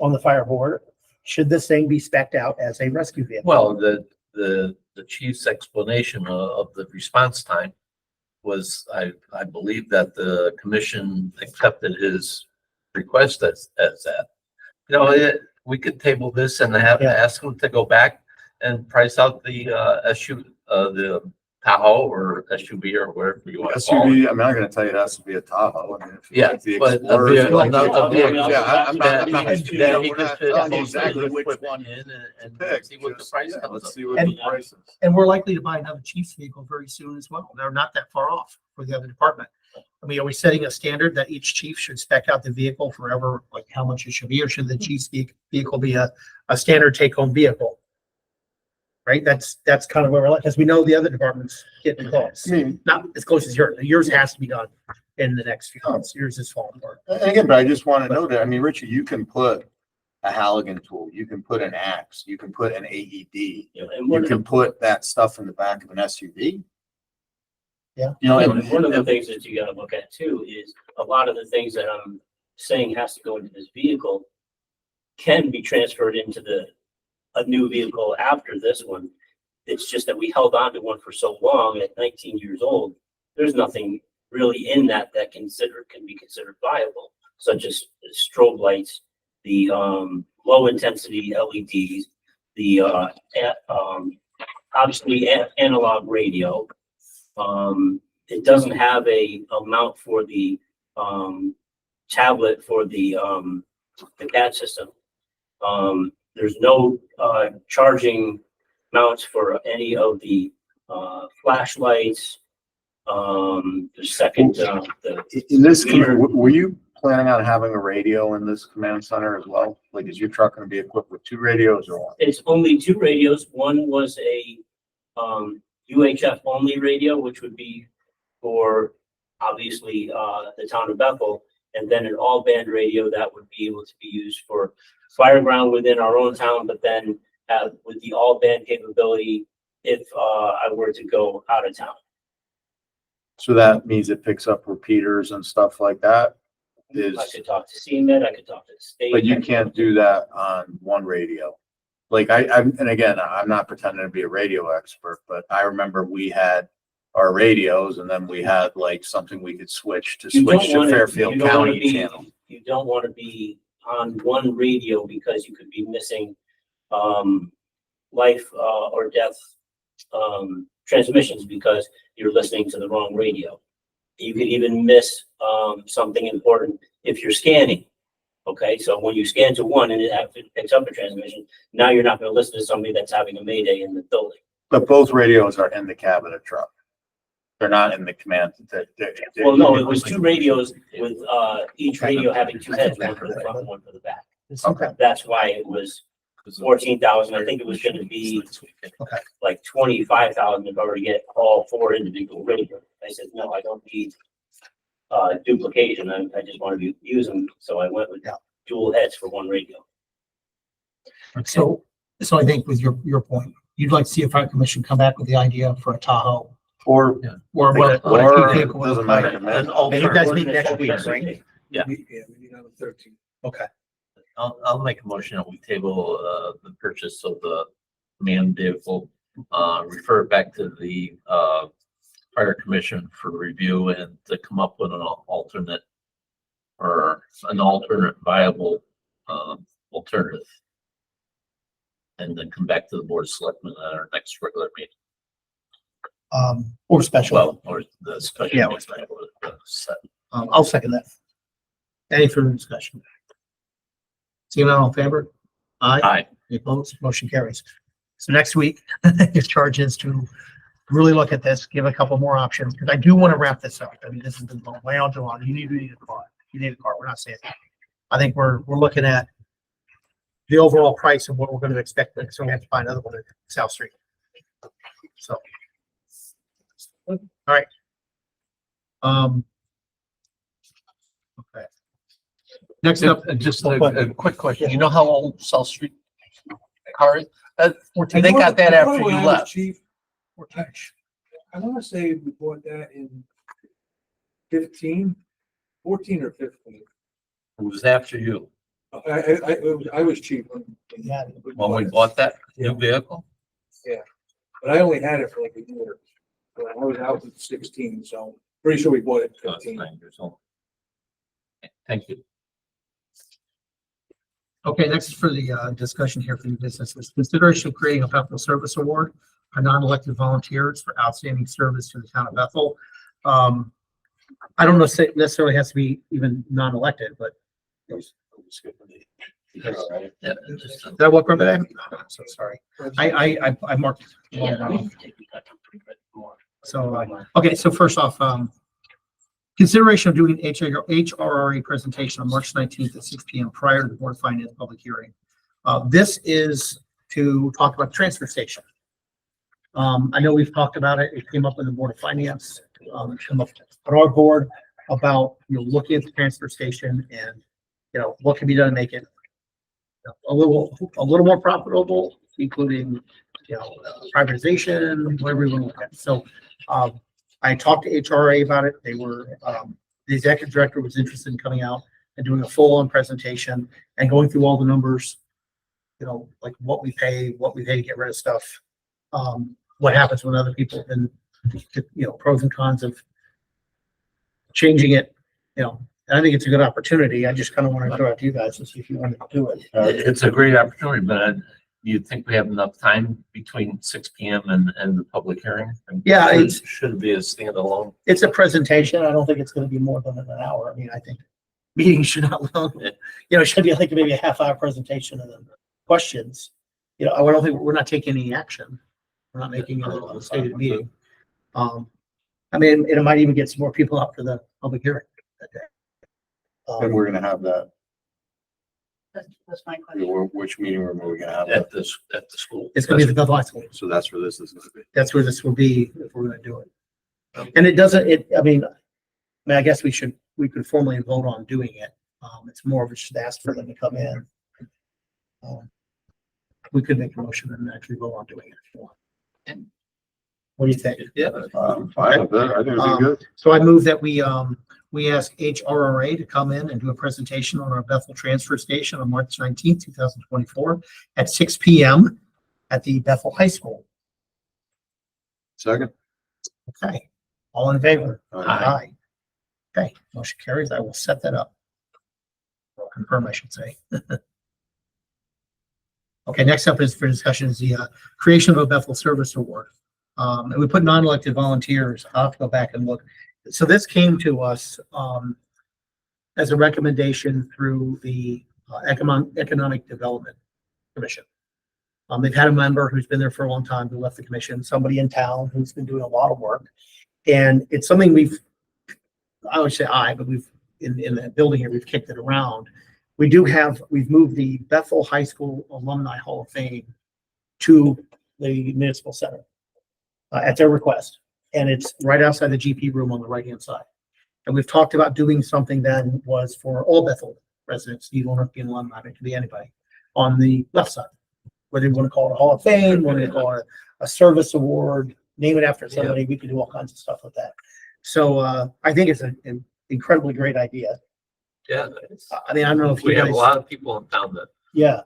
on the fire board. Should this thing be spec'd out as a rescue vehicle? Well, the chief's explanation of the response time was, I believe that the commission accepted his request as that. You know, we could table this and Yeah. ask them to go back and price out the, the Tahoe or SUV or whatever you want to call it. SUV, I'm not gonna tell you it has to be a Tahoe. I mean, if you Yeah, like the but a Explorer, vehicle, like the- a vehicle. Yeah, I'm not, that I'm not, he could- yeah, that he we're could not fit telling you most of exactly his which equipment one. in and Pick, see what the just- price yeah, comes let's up. see what And- the price is. And we're likely to buy another chief's vehicle very soon as well. They're not that far off for the other department. I mean, are we setting a standard that each chief should spec out the vehicle forever, like how much it should be, or should the chief's vehicle be a standard take-home vehicle? Right? That's kind of where we're at, because we know the other departments getting close. I mean, Not as close as yours. Yours has to be done in the next few months. Yours is falling apart. and again, but I just want to know that, I mean, Richard, you can put a Halligan tool, you can put an axe, you can put an AED, You know, and you one, can put that stuff in the back of an SUV. Yeah. You know, and one of the and- things that you gotta look at too is a lot of the things that I'm saying has to go into this vehicle can be transferred into a new vehicle after this one. It's just that we held on to one for so long at 19 years old. There's nothing really in that can be considered viable, such as strobe lights, the low intensity LEDs, the obviously analog radio. It doesn't have a mount for the tablet for the CAD system. There's no charging mounts for any of the flashlights. The second, In this, Meter. were you planning on having a radio in this command center as well? Like, is your truck gonna be equipped with 2 radios or one? it's only 2 radios. One was a UHF only radio, which would be for obviously the town of Bethel, and then an all band radio that would be able to be used for fire ground within our own town, but then with the all band capability if I were to go out of town. So that means it picks up repeaters and stuff like that? Is, I could talk to CMed, I could talk to the state. but you can't do that on one radio. Like and again, I'm not pretending to be a radio expert, but I remember we had our radios and then we had like something we could switch to You don't switch to wanna- Fairfield you don't wanna County be- channel. You don't want to be on one radio because you could be missing life or death transmissions because you're listening to the wrong radio. You could even miss something important if you're scanning. Okay, so when you scan to one and it actually picks up a transmission, now you're not going to listen to somebody that's having a mayday in the building. But both radios are in the cab of the truck. They're not in the command. Well, no, it was 2 radios with each radio having 2 heads, one for the front, and one for the back. Okay. That's why it was 14,000. I think it was going to be Okay. like 25,000 if I were to get all 4 individual radios. I said, no, I don't need duplication. I just want to use them. So I went with Yeah. dual heads for 1 radio. So I think with your point, you'd like to see a fire commission come back with the idea for a Tahoe Or, or what? or, it doesn't matter to me. An And you guys alternative. meet next week, right? Yeah. We need on the 13th. Okay. I'll make a motion that we table, the purchase of the command vehicle, refer it back to the, fire commission for review and to come up with an alternate or an alternate viable, alternative. And then come back to the board of selectmen at our next regular meeting. Or special. Well, or the special. Yeah. meeting, or the set. I'll second that. Any further discussion? Seeing none, all in favor? Aye. Aye. Any opposed? Motion carries. So next week, his charge is to really look at this, give a couple more options, because I do want to wrap this up. I mean, this has been going way on too long. You need a car. You need a car. We're not saying that. I think we're looking at the overall price of what we're going to expect. So we have to find another one at South Street. So. All right. Okay. Next up, Just a quick question. You know how old South Street car is? Fourteen. They got that after When you I was left. Chief, I want to say we bought that in 14 or 15. It was after you. I was chief Yeah. When we bought that new vehicle? but I only had it for like a year. So I was out at 16, so pretty sure we bought it Oh, at it's 15. 9 years old. Okay, thank you. Okay, next is for the discussion here for new businesses. Consideration of creating a Bethel Service Award for non-elected volunteers for outstanding service to the town of Bethel. I don't know if it necessarily has to be even non-elected, but Yeah, just- did I walk over that? I'm so sorry. I marked. it Yeah, wrong. So, okay, so first off, consideration of doing HRRA presentation on March 19th at 6 PM prior to the Board of Finance public hearing. This is to talk about the transfer station. I know we've talked about it. It came up in the Board of Finance, it came up on our board about, looking at the transfer station and, what can be done to make it a little more profitable, including, privatization, whatever we want to look at. So, I talked to HRA about it. They were, the executive director was interested in coming out and doing a full-on presentation and going through all the numbers, like what we pay to get rid of stuff. What happens when other people and, pros and cons of changing it, and I think it's a good opportunity. I just kind of want to throw it to you guys and see if you want to do it. It's a great opportunity, but you think we have enough time between 6 PM and the public hearing? Yeah, Should be a standalone. it's a presentation. I don't think it's going to be more than an hour. I mean, I think meetings should not long, it should be like maybe a half-hour presentation and then questions. I don't think we're not taking any action. We're not making a stated meeting. I mean, it might even get some more people out for the public hearing that day. And we're gonna have that, That's my question. which meeting room are we gonna have that? At the school. It's gonna be the Bethel High School. So that's where this is gonna be. That's where this will be if we're gonna do it. And I mean, I guess we could formally vote on doing it. It's more of a just ask for them to come in. We could make a motion and actually vote on doing it if you want. What do you think? Yeah. Fine with it. I think it'd be good. So I move that we ask HRRA to come in and do a presentation on our Bethel Transfer Station on March 19th, 2024 at 6 PM at the Bethel High School. Second. Okay, all in favor? Aye. Okay, motion carries. I will set that up. Or confirm, I should say. Okay, next up is for discussion is the creation of a Bethel Service Award. And we put non-elected volunteers. I'll have to go back and look. So this came to us as a recommendation through the Economic Development Commission. They've had a member who's been there for a long time who left the commission, somebody in town who's been doing a lot of work. And it's something I would say but we've, in the building here, we've kicked it around. We've moved the Bethel High School Alumni Hall of Fame to the Municipal Center at their request. And it's right outside the GP room on the right-hand side. And we've talked about doing something that was for all Bethel residents. You don't have to be an alumni, it could be anybody on the left side. Whether you want to call it a Hall of Fame, whether you call it a service award, name it after somebody, we can do all kinds of stuff with that. So I think it's an incredibly great idea. Yeah. I mean, I don't know if We you have guys, a lot of people in town that yeah,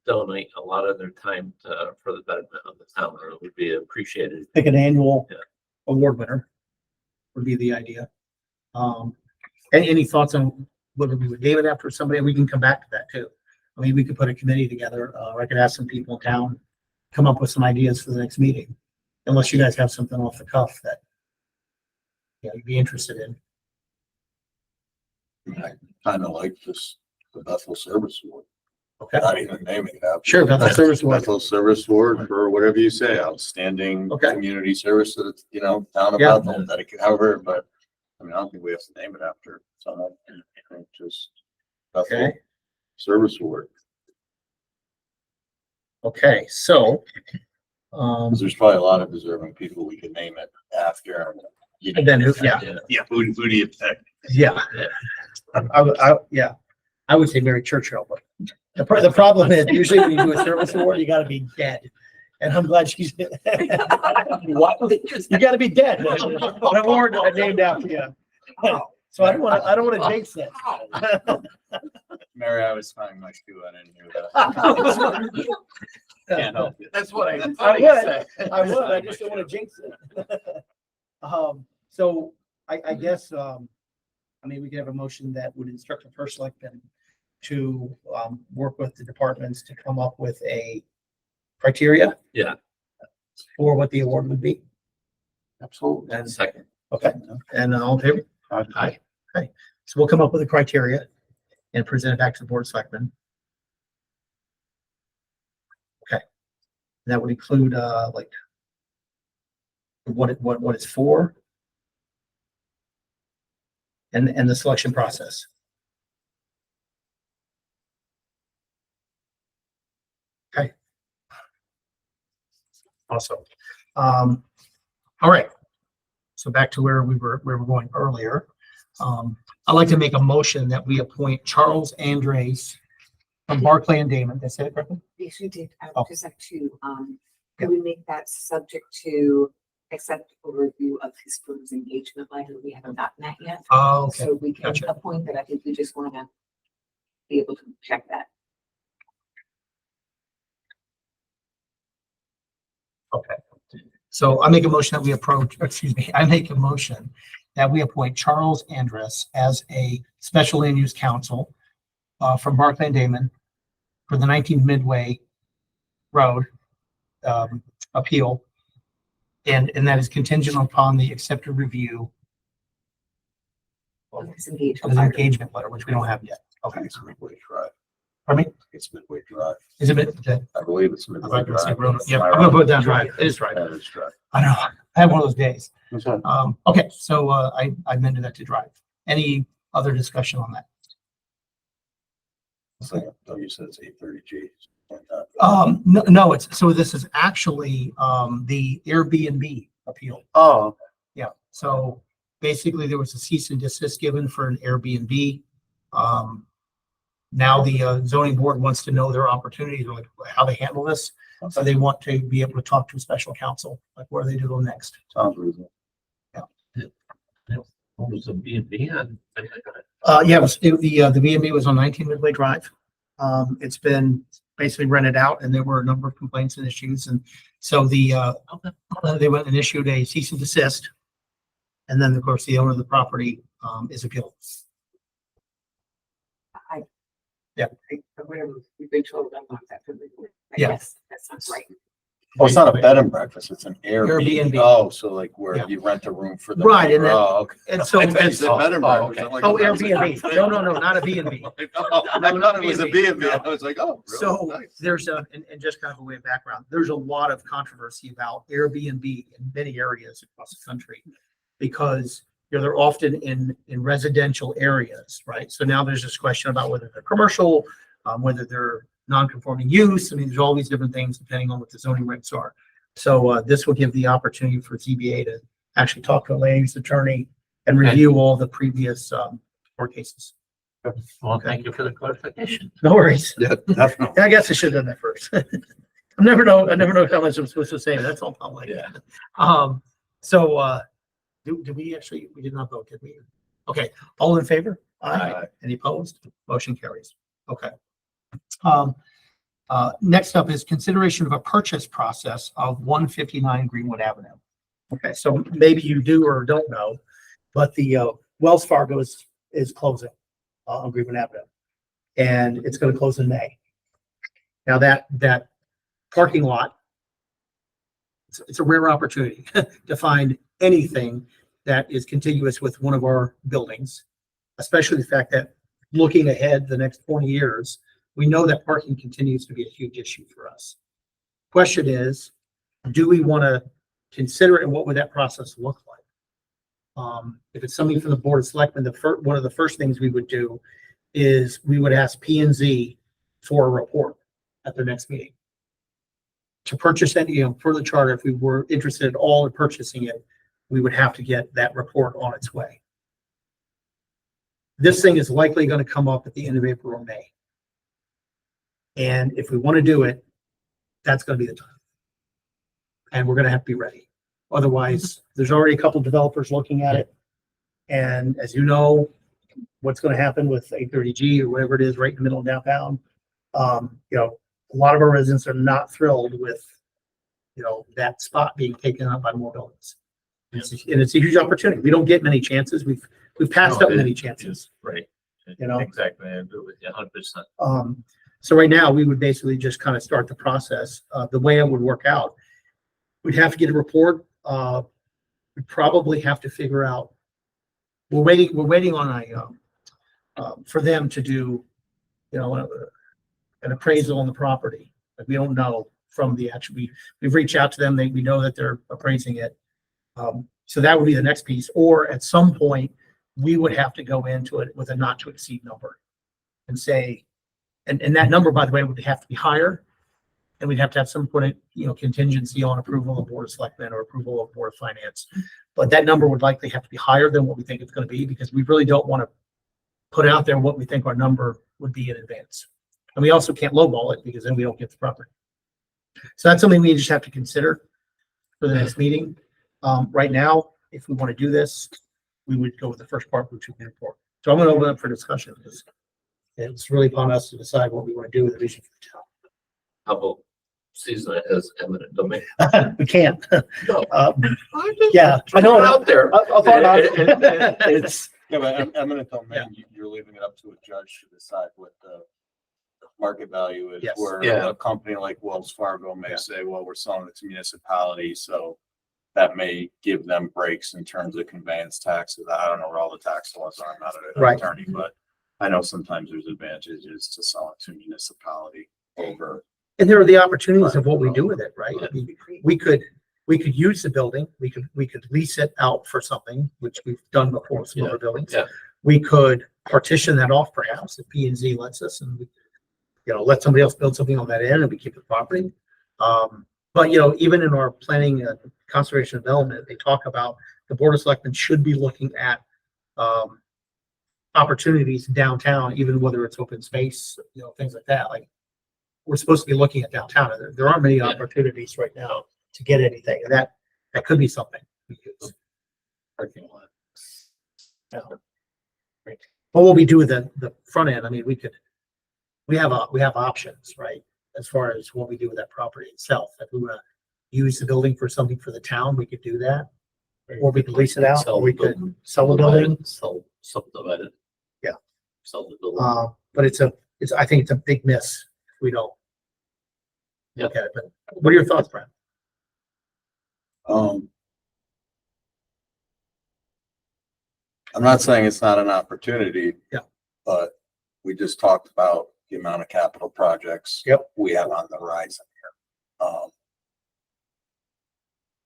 donate a lot of their time for the betterment of the town, or it would be appreciated. pick an annual Yeah. award winner would be the idea. Any thoughts on whether we would name it after somebody? We can come back to that too. I mean, we could put a committee together. I could ask some people in town, come up with some ideas for the next meeting. Unless you guys have something off the cuff that you'd be interested in. I kind of like the Bethel Service Award. Okay. Not even naming it after. Sure, Bethel Service Award. Bethel Service Award for whatever you say, outstanding Okay. community service to the, town of Yeah. Bethel, dedicated, however, but I mean, I don't think we have to name it after someone. I think just Bethel Okay. Service Award. Okay, so, Because there's probably a lot of deserving people we could name it after. and then who, yeah, Who do you pick? yeah. I would say Mary Churchill, but the problem is usually when you do a service award, you gotta be dead. And I'm glad she's, what? You gotta be dead. An award named after you. So I don't wanna jinx it. Mary, I was tying my shoe. I didn't hear that. Can't help it. That's what I I thought would, I just don't wanna jinx it. So I guess, I mean, we could have a motion that would instruct the first selectman to, work with the departments to come up with a criteria. Yeah. For what the award would be. Absolutely. And, Second. okay, and all in favor? Aye. Okay, so we'll come up with a criteria and present it back to the board of selectmen. Okay. That would include, like what it's for. And the selection process. Okay. Awesome. All right. So back to where we were going earlier. I'd like to make a motion that we appoint Charles Andres from Barclay and Damon. Did I say it correctly? Yes, you did. I Oh. would just like to, can we make that subject to acceptable review of his firm's engagement letter? We haven't gotten that yet. Oh, okay. So we can Gotcha. appoint that. I think we just want to be able to check that. Okay. So I make a motion that we I make a motion that we appoint Charles Andrus as a special land use counsel from Barclay and Damon for the 19 Midway Road appeal. And that is contingent upon the accepted review Of his of engagement the letter. engagement letter, which we don't have yet. Okay. It's Midway Drive. Pardon me? It's Midway Drive. Is it okay? I believe it's I'm Midway gonna say Drive. road. Yeah, Am I I'm gonna wrong? put that drive. It is right. That is Drive. I know. I had one of those days. What's that? Okay, so I amended that to drive. Any other discussion on that? I thought you said it's 8:30 G. No, so this is actually the Airbnb appeal. Oh, Yeah, so basically there was a cease and desist given for an Airbnb. Now the zoning board wants to know their opportunities, or like how they handle this. So they want to be able to talk to a special counsel, like where they do go next. sounds reasonable. What was the B&B on? Yeah, the B&B was on 19 Midway Drive. It's been basically rented out and there were a number of complaints and issues. And so they went and issued a cease and desist. And then of course the owner of the property, is appealed. Whatever we've been told, I'm not that familiar with. Yeah. Yes, that sounds right. Oh, it's not a bed and breakfast, it's an Airbnb. Airbnb. Oh, so like where Yeah. you rent a room for the. Right, and then- Oh, okay. And so, I thought you said bed and Oh, breakfast. okay. I'm like, oh, that's a Airbnb. different No, thing. not a B&B. I thought it was a B&B. No. I was like, oh, really? So Nice. there's and just kind of a way of background, there's a lot of controversy about Airbnb in many areas across the country. Because, they're often in residential areas, right? So now there's this question about whether they're commercial, whether they're non-conforming use. I mean, there's all these different things depending on what the zoning regs are. So this will give the opportunity for ZBA to actually talk to a land use attorney and review all the previous court cases. Well, thank you for the clarification. No worries. Yeah, definitely. I guess I should have done that first. I never know how much I'm supposed to say. That's all public. Yeah. So do we actually, we did not vote, did we? Okay, all in favor? Aye. Any opposed? Motion carries. Okay. Next up is consideration of a purchase process of 159 Greenwood Avenue. Okay, so maybe you do or don't know, but the Wells Fargo is closing on Greenwood Avenue. And it's going to close in May. Now that parking lot, it's a rare opportunity to find anything that is contiguous with one of our buildings, especially the fact that looking ahead the next 20 years, we know that parking continues to be a huge issue for us. Question is, do we want to consider it and what would that process look like? If it's something from the Board of Selectmen, one of the first things we would do is we would ask P&Z for a report at their next meeting. To purchase any, for the charter, if we were interested at all in purchasing it, we would have to get that report on its way. This thing is likely going to come up at the end of April or May. And if we want to do it, that's going to be the time. And we're going to have to be ready. Otherwise, there's already a couple developers looking at it. And as you know, what's going to happen with 830G or whatever it is right in the middle of downtown, a lot of our residents are not thrilled with, that spot being taken up by more buildings. And it's a huge opportunity. We don't get many chances. We've passed up many chances. Right. You know? Exactly, I agree with you 100%. So right now, we would basically just kind of start the process. The way it would work out, we'd have to get a report. We'd probably have to figure out, we're waiting on for them to do, you know, an appraisal on the property. Like, we don't know from the actual, we've reached out to them, we know that they're appraising it. So that would be the next piece, or at some point, we would have to go into it with a not to exceed number and say, and that number, by the way, would have to be higher. And we'd have to have some point of, you know, contingency on approval of Board of Selectmen or approval of Board of Finance. But that number would likely have to be higher than what we think it's going to be, because we really don't want to put out there what we think our number would be in advance. And we also can't lowball it, because then we don't get the property. So that's something we just have to consider for the next meeting. Right now, if we want to do this, we would go with the first part, which would be important. So I'm going to open up for discussion, because it's really upon us to decide what we want to do with the vision for the town. How about season it as eminent domain? We can't. No. Yeah, I know. Out there. I'll throw it out there. It's, Yeah, but eminent domain, you're leaving it up to a judge to decide what the market value is. Yes. Where Yeah. a company like Wells Fargo may Yeah. say, well, we're selling it to municipalities, so that may give them breaks in terms of conveyance taxes. I don't know what all the tax laws are. I'm not an Right. attorney, but I know sometimes there's advantages to selling to municipality over. And there are the opportunities of what we do with it, right? I mean, we could use the building, we could lease it out for something, which we've done before with some other buildings. Yeah. We could partition that off perhaps if P and Z lets us, and we, you know, let somebody else build something on that end and we keep the property. But, you know, even in our planning, conservation and development, they talk about the Board of Selectmen should be looking at opportunities downtown, even whether it's open space, you know, things like that. Like, we're supposed to be looking at downtown, and there aren't many Yeah. opportunities right now to get anything, and that could be something we use. parking lot. Yeah. But what we do with the front end, I mean, we have options, right? As far as what we do with that property itself. If we want to use the building for something for the town, we could do that. Or we could lease it out, or we could sell the building. Subdivide it. Yeah. Sell the building. But I think it's a big miss if we don't Yeah. look at it. But what are your thoughts, Brad? I'm not saying it's not an opportunity. Yeah. But we just talked about the amount of capital projects. Yep. We have on the horizon here.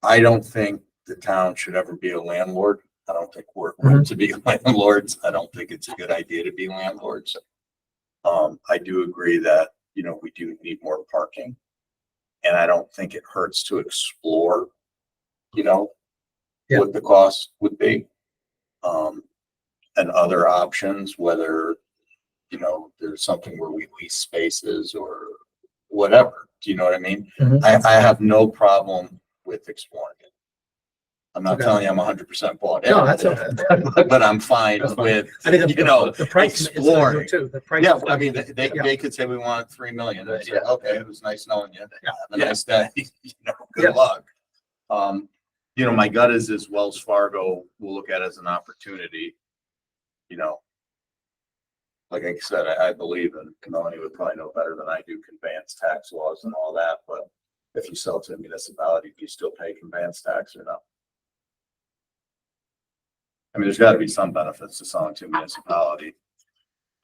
I don't think the town should ever be a landlord. I don't think we're going to be landlords. I don't think it's a good idea to be landlords. I do agree that, you know, we do need more parking. And I don't think it hurts to explore, you know, Yeah. what the cost would be. And other options, whether, you know, there's something where we lease spaces or whatever. Do you know what I mean? Mhm. I have no problem with exploring it. I'm not Okay. telling you I'm 100% bought in. No, that's okay. But I'm fine That's fine. with, I think you know, the price is exploring. too. The price. Yeah, I mean, Yeah. they could say we want 3 million. I say, Yeah. okay, it was nice knowing you. Yeah. Have a nice day. You know, Yeah. good luck. You know, my gut is Wells Fargo will look at it as an opportunity. You know, like I said, I believe in, Melanie would probably know better than I do, conveyance tax laws and all that, but if you sell to a municipality, do you still pay conveyance tax or not? I mean, there's gotta be some benefits to selling to a municipality.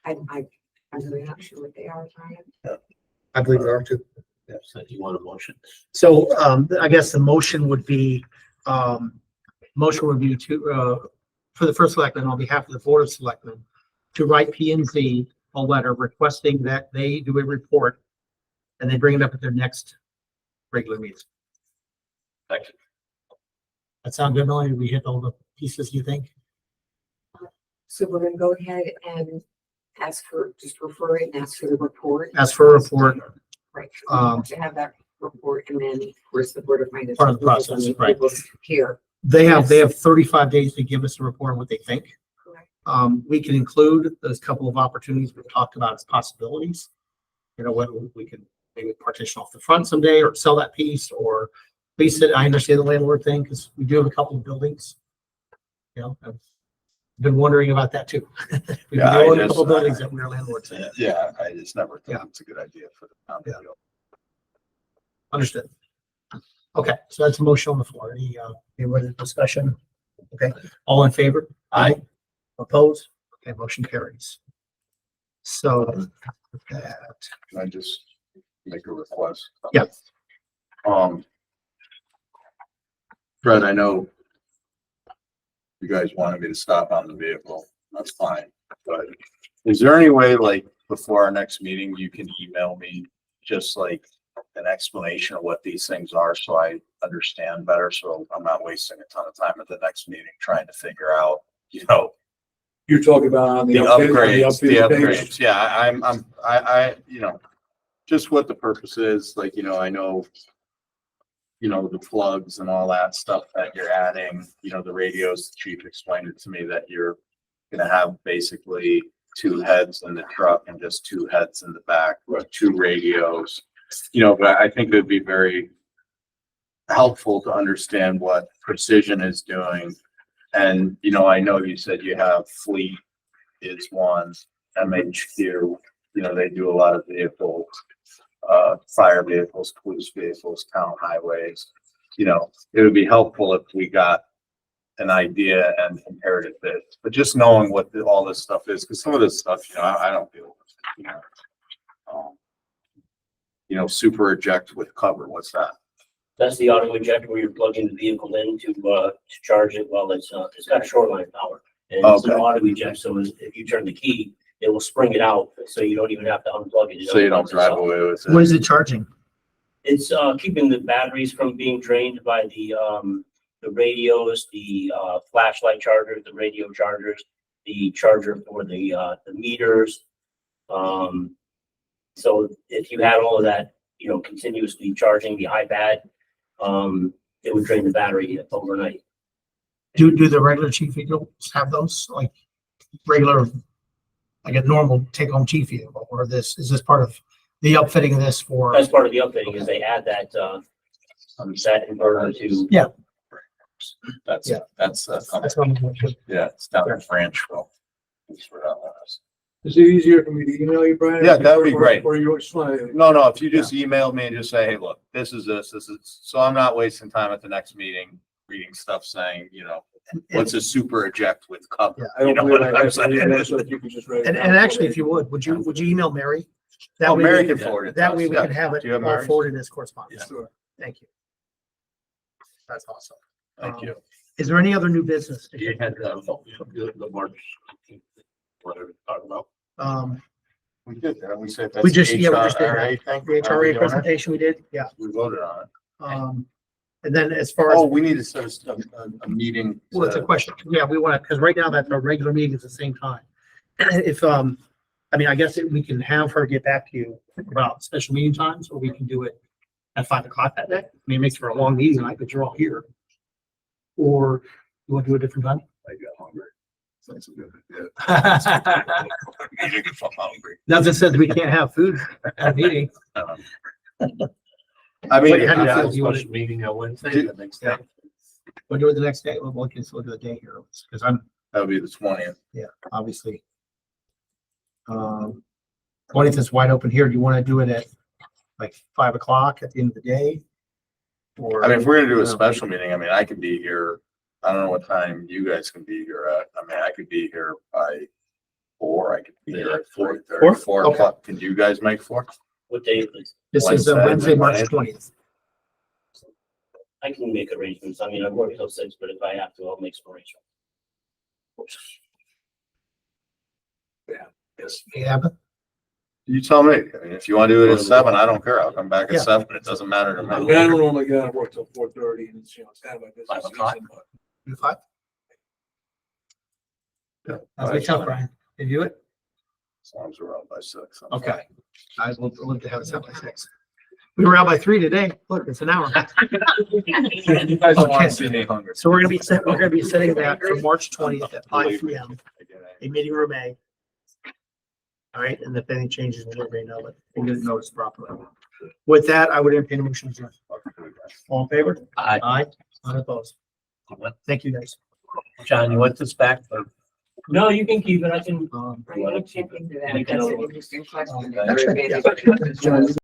I'm really not sure what they are, Brian. I believe there are two. So you want a motion? So, I guess the motion would be to, for the first selectman, on behalf of the Board of Selectmen, to write P and Z a letter requesting that they do a report and they bring it up at their next regular meeting. Thank you. That sound good, Melanie? We hit all the pieces, you think? So we're gonna go ahead and just refer it and ask for the report. Ask for a report. Right. Um, To have that report, and then, of course, the Board of Finance. Part of the process, right. Here. They have 35 days to give us a report on what they think. Correct. We can include those couple of opportunities we've talked about as possibilities. You know, whether we could maybe partition off the front someday or sell that piece or lease it. I understand the landlord thing because we do have a couple of buildings. You know, Been wondering about that too. We Yeah, I own a just- couple buildings that we're landlords in. Yeah, I just never Yeah. thought it's a good idea for the town to Yeah. do. Understood. Okay, so that's a motion on the floor. Any other discussion? Okay, all in favor? Aye. Opposed? Okay, motion carries. So that, Can I just make a request? Yeah. Fred, I know you guys wanted me to stop on the vehicle. That's fine, but is there any way, like, before our next meeting, you can email me just like an explanation of what these things are so I understand better, so I'm not wasting a ton of time at the next meeting trying to figure out, you know, You're talking about on the the update, upgrades, the updated page. upgrades. Yeah, I, you know, just what the purpose is, like, you know, I know, you know, the plugs and all that stuff that you're adding, you know, the radios, the chief explained it to me that you're gonna have basically two heads in the truck and just two heads in the back, or two radios. You know, but I think it'd be very helpful to understand what Precision is doing. And, you know, I know you said you have Fleet is one, MHQ, you know, they do a lot of vehicles, fire vehicles, police vehicles, town highways. You know, it would be helpful if we got an idea and comparative bids, but just knowing what all this stuff is, because some of this stuff, you know, I don't deal with, you know. You know, super eject with cover, what's that? That's the auto injector where you're plugging the vehicle in to charge it while it's got a short line of power. And it's an Okay. auto eject, so if you turn the key, it will spring it out, so you don't even have to unplug it. It So you don't unplugs drive itself. away with what it. is it charging? It's keeping the batteries from being drained by the radios, the flashlight chargers, the radio chargers, the charger for the meters. So if you had all of that, you know, continuously charging the iPad, it would drain the battery overnight. Do the regular chief vehicles have those, like regular, like a normal take-home chief vehicle, or is this part of the upfitting of this for? That's part of the updating is they add that inverter to. Yeah. That's, Yeah. that's, That's what I'm doing. yeah, it's down in Branchville. That's where that was. Is it easier for me to email you, Brian? Yeah, that would be great. Or you just want to? No, if you just email me and just say, hey, look, this is, so I'm not wasting time at the next meeting reading stuff saying, you know, what's a super eject with cover? I don't You know believe what I I'm have to saying? email, so if you could just write it And down actually, for if me. you would you email Mary? That Oh, way Mary we- can forward it. to That us. way we Yeah. can have it Do you have all Mary's? forwarded as correspondence. Sure. Thank you. That's awesome. Thank you. Is there any other new business? You had the March, whatever to talk about. We We did, we said that's. We just- yeah, we just did HRA that. thing? The Are we HRA doing it? presentation we did, yeah. We voted on it. And then as far Oh, as, we need to set a meeting. well, it's a question. Yeah, we want to, because right now that's our regular meeting at the same time. If, I mean, I guess we can have her get back to you about special meeting times, or we can do it at 5 o'clock that day. I mean, it makes for a long meeting night, but you're all here. Or you want to do a different time? I got hungry. That's a good idea. You get hungry. Nothing says we can't have food at a meeting. I mean, Wait, how do you Yeah, feel? You wanna- special meeting on Wednesday, the next day. We'll do it the next day. We'll can still do the day here, because I'm that would be the 20th. obviously. 20th is wide open here. Do you want to do it at like 5 o'clock at the end of the day? Or, I mean, if we're gonna do a No. special meeting, I mean, I could be here. I don't know what time you guys can be here at. I mean, I could be here by 4. I could be here at 4:30, 4? 4 Okay. o'clock. Can you guys make 4? What day is this? this is Wednesday, March 20th. I can make arrangements. I mean, I work till 6, but if I have to, I'll make some arrangements. Yes. Yeah, but You tell me. I mean, if you wanna do it at 7, I don't care. I'll come back Yeah. at 7. It doesn't matter to I me. mean, I don't normally get out of work till 4:30 and it's, you know, it's kind of my business. 5 o'clock? season, but do 5? Yeah. That's be tough, Brian. Can you do it? As long as we're out by 6. I'm Okay. I will look to have it set by 6. We were out by 3 today. Look, it's an hour. fine. You guys don't wanna see me hungry. So we're gonna be setting that for March 20th at 5 PM, a meeting room A. All right, and if anything changes, we'll let everybody know, but we'll get it noticed properly. With that, I would entertain a motion. To adjourn. All in favor? Aye. Aye, unopposed. Thank you, guys. John, you want this back for No, you can keep it. I can. I'm gonna check into that. Make That's an another one. interesting question. That's right, yeah. John,